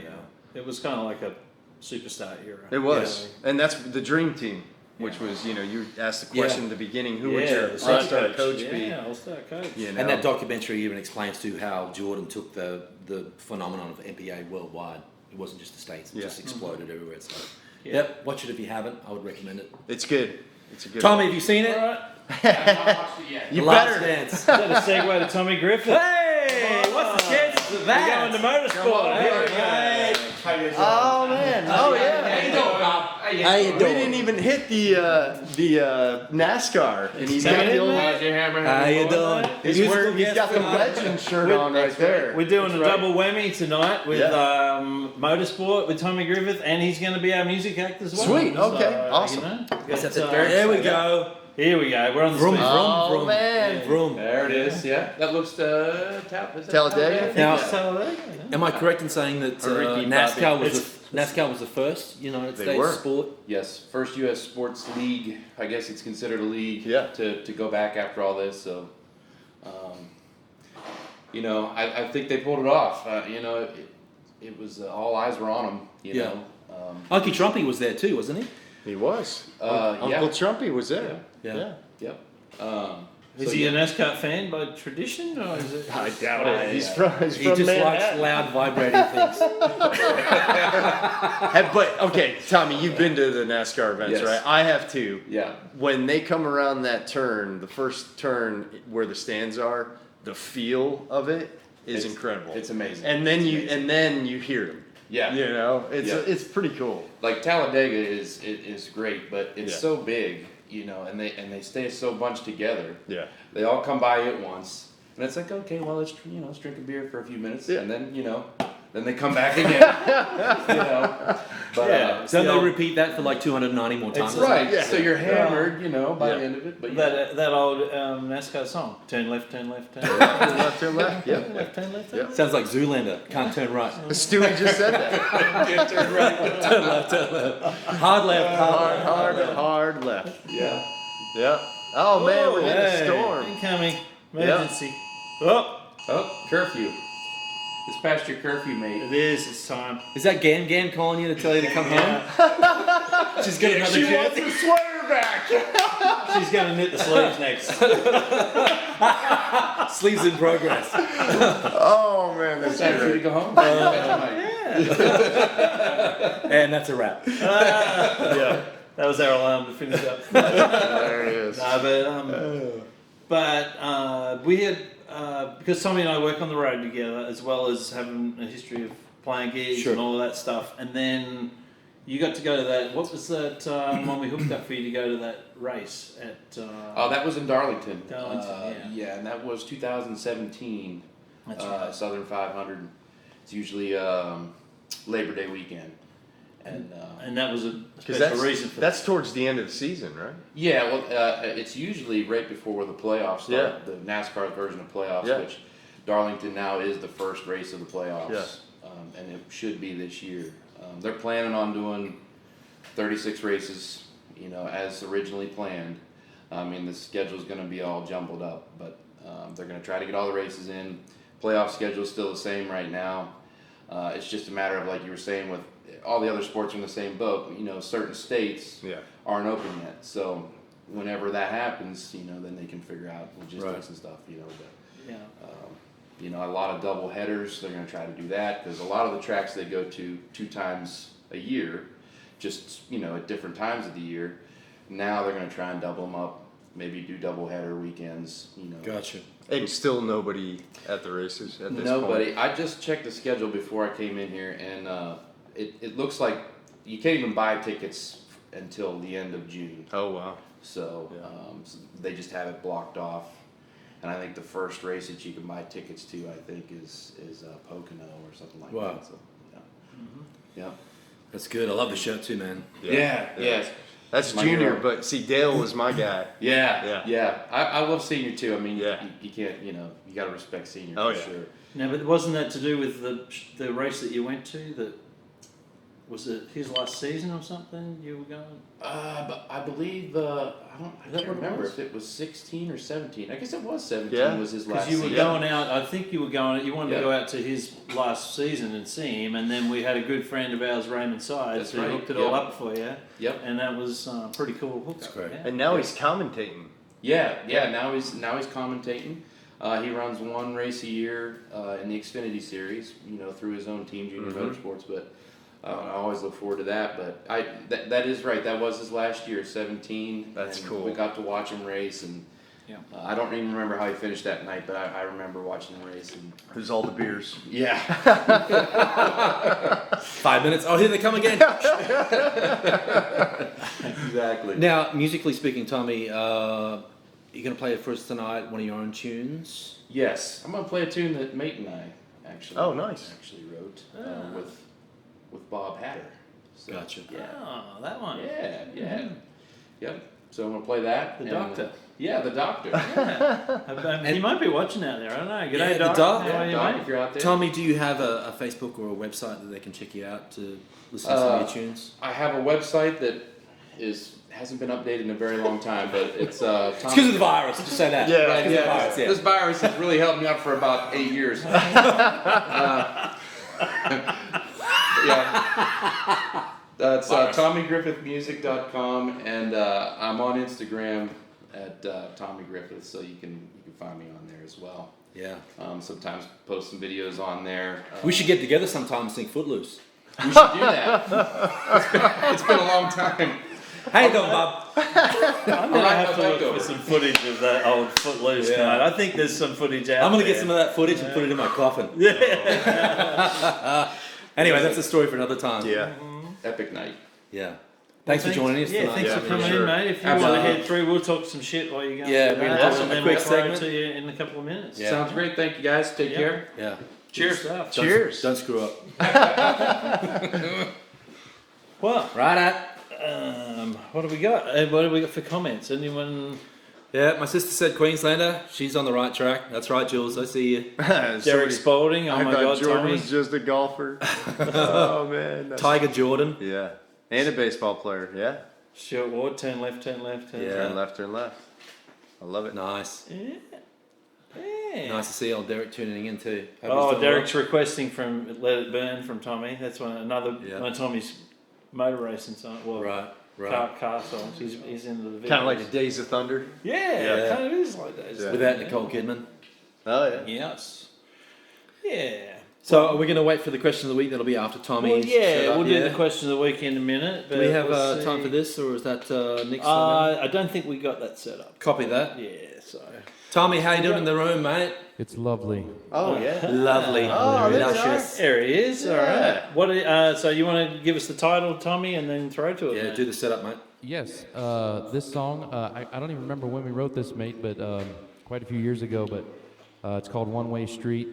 It was kind of like a superstar era. It was. And that's the dream team, which was, you asked the question Yeah. at the beginning, who would your the all-star coach be? Yeah, all-star coach. You know? And that documentary even explains too how Jordan took the phenomenon of NBA worldwide. It wasn't just the States; it Yeah. just exploded everywhere. So, Yeah. yep, watch it if you haven't. I would recommend it. It's good. It's a good Tommy, have you seen it? Right. You Last better. Dance. Is that a segue to Tommy Griffith? Hey, what's the chances of We're that? going to motorsport. Here we go. Oh man! Oh yeah! How you We doing? didn't even hit the NASCAR, and he's got Seven, the old. How you doing? He's got the legend shirt on right there. We're doing a double whammy tonight with motorsport with Tommy Griffith, and he's going to be our music act as well. Sweet, okay, awesome. You know, That's got, there we go. Here we go. We're on the Vroom, speed. Oh, vroom, vroom. man. Vroom. There it is. Yeah, that looks Talladega? Now, So, am I correct in saying that Ricky NASCAR Bobby. NASCAR was the first United They States were. sport? Yes, first U.S. sports league. I guess it's considered a league. Yeah. To go back after all this, so, I think they pulled it off. It was all eyes were on them. You Yeah. know. Uncle Trumpy was there too, wasn't he? He was. Yeah. Uncle Trumpy was there. Yeah. Yep. is he an NASCAR fan by tradition, or is it? I doubt it. He's from He just likes Manhattan. loud vibrating things. But okay, Tommy, you've been to the NASCAR events, Yes. right? I have too. Yeah. When they come around that turn, the first turn where the stands are, the feel of it is incredible. It's amazing. And then It's you amazing. and then you hear them. Yeah. You know, Yeah. it's pretty cool. Like Talladega is great, but it's Yeah. so big, and they stay so bunched together. Yeah. They all come by at once, and it's like, okay, well, let's drink a beer for a few minutes, Yeah. and then then they come back again. But Yeah. So they repeat that for like 290 more times. right, Yeah. so you're hammered, by Yeah. the end of it. But That old NASCAR song. Turn left, turn left, turn left. Left to left. Yeah. Left, turn left. Yeah. Sounds like Zoolander. Can't turn right. Stewie just said that. Turn left, turn left. Hard left, hard left. Hard left. yeah. Yeah. Oh man, we're in a Hey, storm. Incoming. Emergency. Oh, Oh, curfew. It's past your curfew, mate. it is. It's time. Is that Gan calling you to tell you to come home? She's got another She chance. wants the sweater back. She's going to knit the sleeves next. Sleeves in progress. Oh man, that's It's time for you to great. go home. And that's a wrap. Yeah. That was our alarm to finish up. There it is. But we had, because Tommy and I work on the road together, as well as having a history of playing gigs Sure. and all of that stuff. And then you got to go to that, what was that when we hooked up for you to go to that race at... Oh, that was in Darlington. Darlington, yeah. And that was 2017. That's right. Southern 500. It's usually Labor Day weekend. And that was a Because special reason for that's towards the end of the season, right? Yeah, well, it's usually right before the playoffs start, Yeah. the NASCAR version of playoffs, Yeah. which Darlington now is the first race of the playoffs, Yeah. and it should be this year. They're planning on doing 36 races, as originally planned. I mean, the schedule's going to be all jumbled up, but they're going to try to get all the races in. Playoff schedule's still the same right now. It's just a matter of, like you were saying, with all the other sports are in the same boat. Certain states Yeah. aren't open yet. So whenever that happens, then they can figure out logistics Right. and stuff. But Yeah. a lot of double headers. They're going to try to do that because a lot of the tracks they go to 2 times a year, just at different times of the year. Now they're going to try and double them up. Maybe do double header weekends. Gotcha. And still nobody at the races at this Nobody. point. I just checked the schedule before I came in here, and it looks like you can't even buy tickets until the end of June. Oh wow. So, Yeah. so they just have it blocked off, and I think the first race that you can buy tickets to, I think, is Pocono or something like Wow. that. So, yeah. That's good. I love the shirt too, man. Yeah. That's My junior, hero. but see, Dale was my guy. Yeah. I love senior too. I mean, Yeah. you can't, you got to respect senior Oh, for yeah. sure. Now, but wasn't that to do with the race that you went to? That was it his last season or something? You were going. But I believe I that can't what it remember was? if it was 16 or 17. I guess it was 17. Yeah. Was his last Because you were season. going out. I think you were going. You wanted Yeah. to go out to his last season and see him, and then we had a good friend of ours, Raymond Sides, That's who right, hooked it all yeah. up for you. Yep. And that was pretty cool hookup. That's great. Yeah. And now he's commentating. Yeah. Now he's commentating. He runs one race a year in the Xfinity Series, through his own team, Junior Mm-hmm. Motorsports. But I always look forward to that. But that is right. That was his last year, 17. That's and cool. We got to watch him race, and I don't even remember how he finished that night, but I remember watching him race. And It was all the beers. yeah. 5 minutes. Oh, here they come again. Exactly. Now, musically speaking, Tommy, you're going to play for us tonight one of your own tunes. Yes, I'm gonna play a tune that Mate and I actually wrote with Bob Hatter. So, Gotcha. Yeah. Oh, that one. Yeah. Yep. So I'm gonna play that. The and, Doctor. Yeah, the Doctor. He might be watching out there. I don't know. G'day, the Doc. Doc. How are you, Doc, mate? if you're out there. Tommy, do you have a Facebook or a website that they can check you out to listen to some of your tunes? I have a website that hasn't been updated in a very long time, but it's It's because of the virus. Just say that. Yeah, Right, 'cause of the virus, This virus has really helped me out for about 8 years. Yeah. That's TommyGriffithMusic.com, and I'm on Instagram at Tommy Griffith, so you can find me on there as well. Yeah. Sometimes post some videos on there. We should get together sometime and sing Footloose. We should do that. It's been a long time. How you doing, Bob? I'm going to have to look for some footage of that old Footloose night. I think there's some footage out I'm going to there. get some of that footage and put it in my coffin. Anyway, that's a story for another time. Yeah. Epic night. Yeah. Thanks for joining us Yeah, tonight. thanks for coming sure. in, mate. If you want to Absolutely. head through, we'll talk some shit while you're going. Yeah, through we that, have and a then quick we'll throw it segment. to you in a couple of minutes. Yeah. Sounds great. Thank you, guys. Take care. Yeah. Cheers. Stuff. Cheers. Don't screw up. Well, Right at. what have we got? What have we got for comments? Anyone? Yeah, my sister said Queenslander. She's on the right track. That's right, Jules. I see you. Derek Spalding. Oh I my thought God, Jordan Tommy. was just a golfer. Oh man. Tiger Jordan. Yeah. And a baseball player. Yeah. Stuart Ward. Turn left. Turn left. Turn Yeah. Turn left, turn left. I love it. Nice. Yeah. Yeah. Nice to see old Derek tuning in too. Hope he's Oh, doing Derek's requesting from Let It Burn from Tommy. That's one of Tommy's motor racing song. Well, well. Right. car songs. He's into the videos. Kind of like a Days of Thunder. Yeah, kind of is like that. Yeah. Without Nicole Kidman. Oh yeah. Yes. Yeah. So are we going to wait for the question of the week? That'll be after Tommy's. Well, yeah, set up, we'll do the question of the week in a minute. Do we have we'll time see. for this, or is that next? I don't think we got that set up. Copy that. Yeah, so. Tommy, how you doing in the room, mate? It's lovely. Oh yeah. Lovely. Oh, there you luscious. There he is. All right. What? So you want to give us the title, Tommy, and then throw to it? Yeah, mate? do the setup, mate. Yes, this song, I don't even remember when we wrote this, mate, but quite a few years ago, but it's called One Way Street.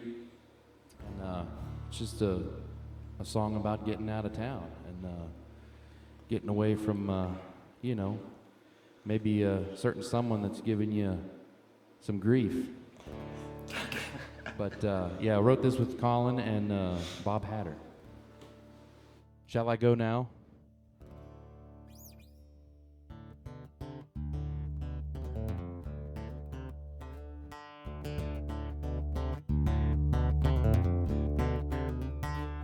And it's just a song about getting out of town and getting away from, maybe a certain someone that's giving you some grief. But yeah, I wrote this with Colin and Bob Hatter. Shall I go now?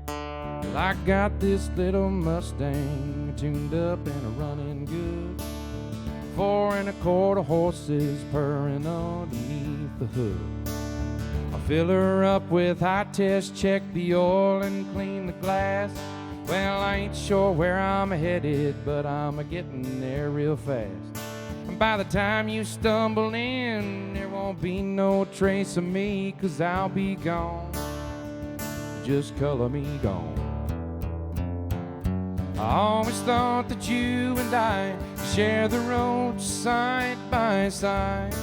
Well, I got this little Mustang tuned up and a running good. 4 1/4 horses purring underneath the hood. I'll fill her up with high test, check the oil and clean the glass. Well, I ain't sure where I'm headed, but I'm a-getting there real fast. And by the time you stumble in, there won't be no trace of me, 'cause I'll be gone. Just color me gone. I always thought that you and I share the road side by side.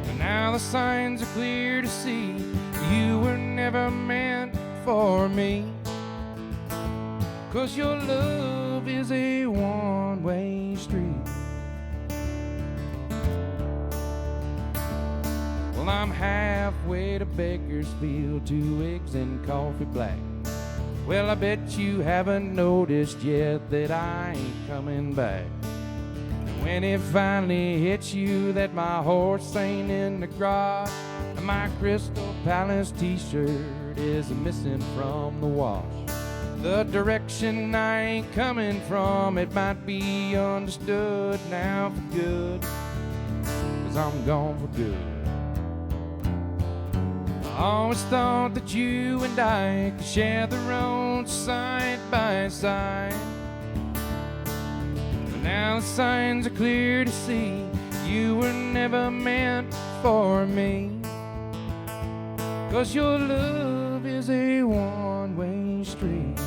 And now the signs are clear to see you were never meant for me. 'Cause your love is a one-way street. Well, I'm halfway to Bakersfield, 2 eggs and coffee black. Well, I bet you haven't noticed yet that I ain't coming back. And when it finally hits you that my horse ain't in the garage, and my Crystal Palace t-shirt is missing from the wash, the direction I ain't coming from, it might be understood now for good, 'cause I'm gone for good. I Always thought that you and I could share the road side by side. But now the signs are clear to see you were never meant for me. 'Cause your love is a one-way street.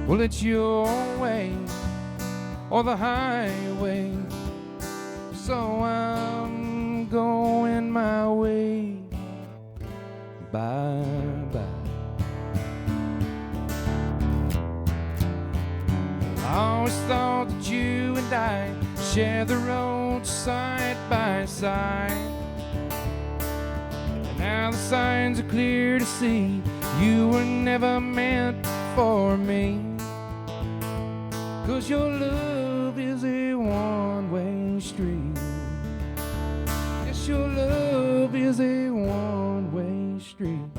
Well, it's your way or the highway, so I'm going my way. Bye-bye. I always thought that you and I share the road side by side. And now the signs are clear to see you were never meant for me. 'Cause your love is a one-way street. Yes, your love is a one-way street.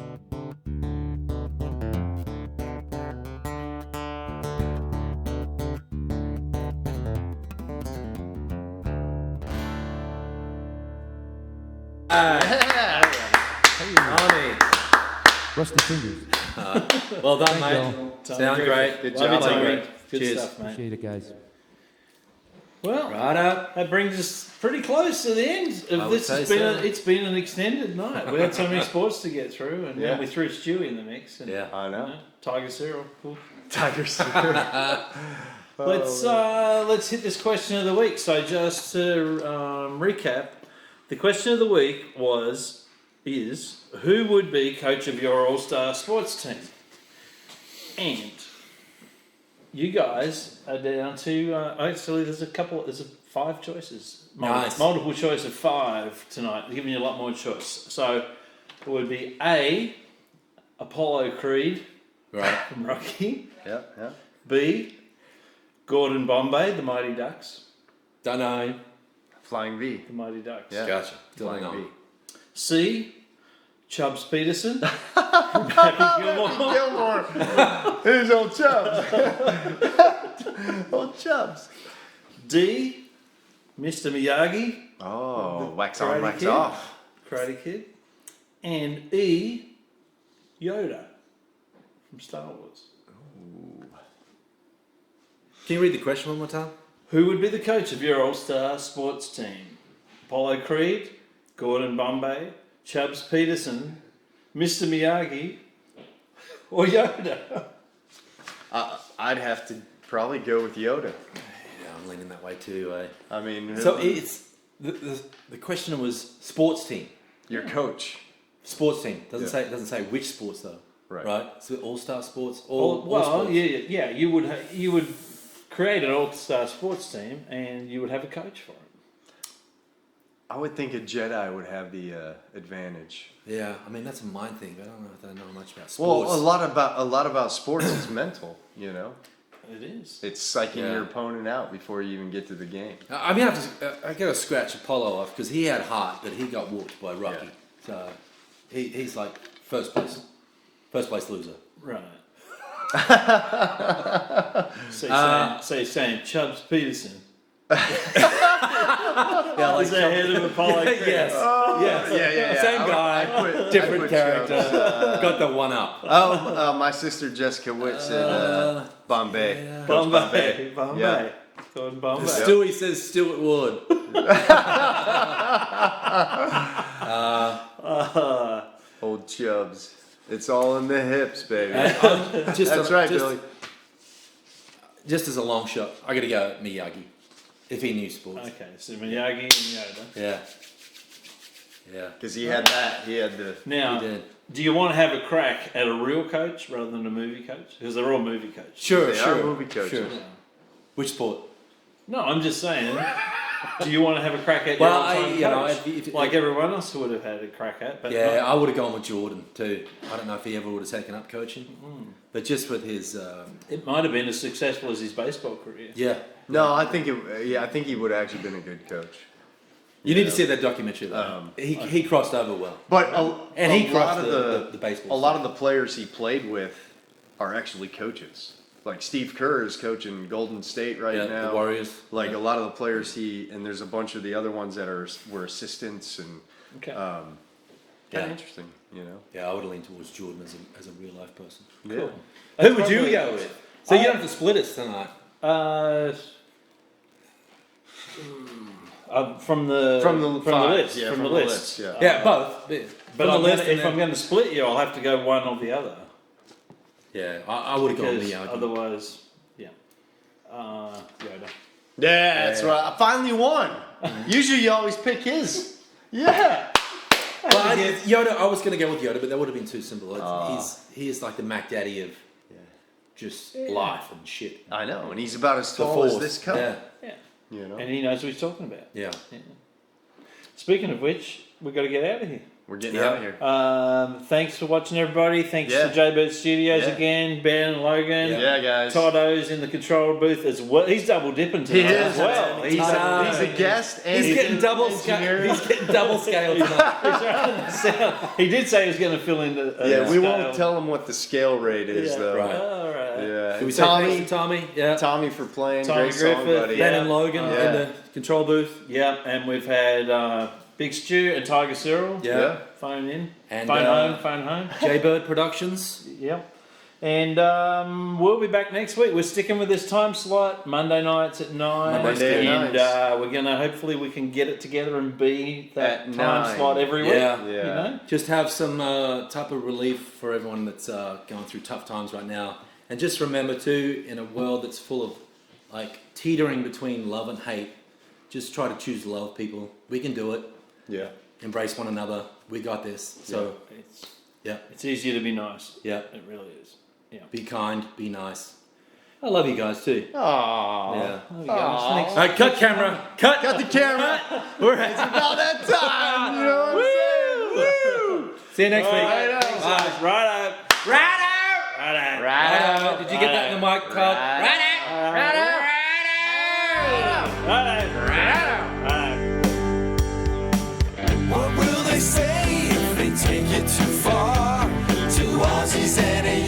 Arnie. Rusty fingers. Well done, Thank mate. you Sound great. Good Love job. you, Tommy. Great. Good Cheers. stuff, mate. Appreciate it, guys. Well, Righto. that brings us pretty close to the end I of would this. say It's been, so. it's been an extended night. We had so many sports to get through, and Yeah. then we threw Stewie in the mix. And, Yeah. I know. Tiger Cyril. Cool. Tigers. Let's hit this question of the week. So just to recap, the question of the week is who would be coach of your All-Star sports team? And you guys are down to actually there's 5 choices. Nice. Multiple choice of 5 tonight. They're giving you a lot more choice. So it would be A, Apollo Creed Right. from Rocky. Yeah, yeah. B, Gordon Bombay, the Mighty Ducks. Don't know. Flying V. The Mighty Ducks. Yeah. Gotcha. Flying Going V. on. C, Chubbs Peterson from Happy Gilmore. Gilmore. Here's old Chubbs. Old Chubbs. D, Mr. Miyagi, Oh, wax Karate on, wax Kid. off. Karate Kid. And E, Yoda from Star Wars. Can you read the question one more time? Who would be the coach of your All-Star sports team? Apollo Creed, Gordon Bombay, Chubbs Peterson, Mr. Miyagi, or Yoda? I'd have to probably go with Yoda. Yeah, I'm leaning that way too. I mean, So it's the question was sports team. your coach. Sports team doesn't Yeah. say which sports though. Right. So all-star sports. Well, All sports. yeah. You would create an all-star sports team, and you would have a coach for it. I would think a Jedi would have the advantage. Yeah, I mean that's a mind thing. But I don't know if I know much about Well, sports. a lot about sports is mental. You know, It is. it's psyching Yeah. your opponent out before you even get to the game. I mean, I got to scratch Apollo off because he had heart, but he got whooped by Rocky. So he's like first place loser. Right. So you're saying Chubbs Peterson Yeah, is ahead of Apollo Creed. yes, yes, Yeah. Same guy, different put character. Chubbs, Got the one up. Oh, my sister Jessica Witt said Bombay. yeah. Coach Bombay. Yeah. Gordon Bombay. Stewie says Stuart Wood. Old Chubbs. It's all in the hips, baby. Just That's right, Billy. Just as a long shot, I got to go Miyagi, if he knew sports. Okay, so Miyagi and Yoda. Yeah. Yeah. Because he had that. He had the. Now, He did. do you want to have a crack at a real coach rather than a movie coach? Because they're all movie coaches. Sure, They sure. are movie coaches. Sure. Which sport? No, I'm just saying. Do you want to have a crack at Well, your old-time you know, coach? if- like everyone else would have had a crack at, but Yeah, not- I would have gone with Jordan too. I don't know if he ever would have taken up coaching, but just with his, it might have been as successful as his baseball career. yeah. No, I think I think he would have actually been a good coach. You need to see that documentary. Though. He crossed over well, But and he a lot crossed of the baseball. a lot of the players he played with are actually coaches. like Steve Kerr is coaching Golden State right Yeah, now. the Warriors. Like a lot of the players and there's a bunch of the other ones that were assistants and Okay. kind Yeah. of interesting, you know. Yeah, I would lean towards Jordan as a real life person. Yeah. Who would you go with? So you don't have to split us tonight. From the list. Yeah, from the list. yeah. Yeah, both. But if I'm going to split you, I'll have to go one or the other. Yeah, I would have gone Because Miyagi. otherwise, yeah. Yoda. Yeah, that's right. I finally won. Usually you always pick his. Yeah. Well, Yoda, I was going to go with Yoda, but that would have been too simple. He is like the Mac Daddy of just life and shit. I know, and he's about as The tall as Force. this cup. Yeah, Yeah. You know. And he knows what he's talking about. yeah. Speaking of which, we've got to get out of here. We're getting Yeah. out of here. Thanks for watching, everybody. Thanks Yeah. to Jaybird Studios Yeah. again. Ben and Logan. Yeah, guys. Todo's in the control booth as well. He's double dipping He tonight is. as well. He's a guest and He's getting double scale. He's getting double scale tonight. He did say he was going to fill in the. Yeah, we scale. won't tell him what the scale rate is, though. Right. All right. Yeah. Can we And say thanks to Tommy? Yeah. Tommy for playing. Tommy Great song, Griffith, buddy. Ben yeah. and Logan Yeah. in the control booth. Yeah, and we've had Big Stu and Tiger Cyril. Yeah. Phone in. And, Phone home. Jaybird Productions. Yep. And we'll be back next week. We're sticking with this time slot, Monday nights at 9. Monday and nights. we're going to, hopefully we can get it together and be that At time 9. slot every week. Yeah. You know? Just have some type of relief for everyone that's going through tough times right now. And just remember too, in a world that's full of like teetering between love and hate, just try to choose to love people. We can do it. Yeah. Embrace one another. We got this. So It's easier to be nice. yeah, It really is. Yeah. be kind, be nice. I love you guys too. Aww. Yeah. There we go. Thanks. All right, cut camera. Cut. Got the camera. We're It's about that time. You know what I'm saying? Woo! See you next week. Right out. Right out. Right out. Right out. Did you get that in the mic, Todd? Right out. Right out. What will they say if they take it too far? Two Aussies and a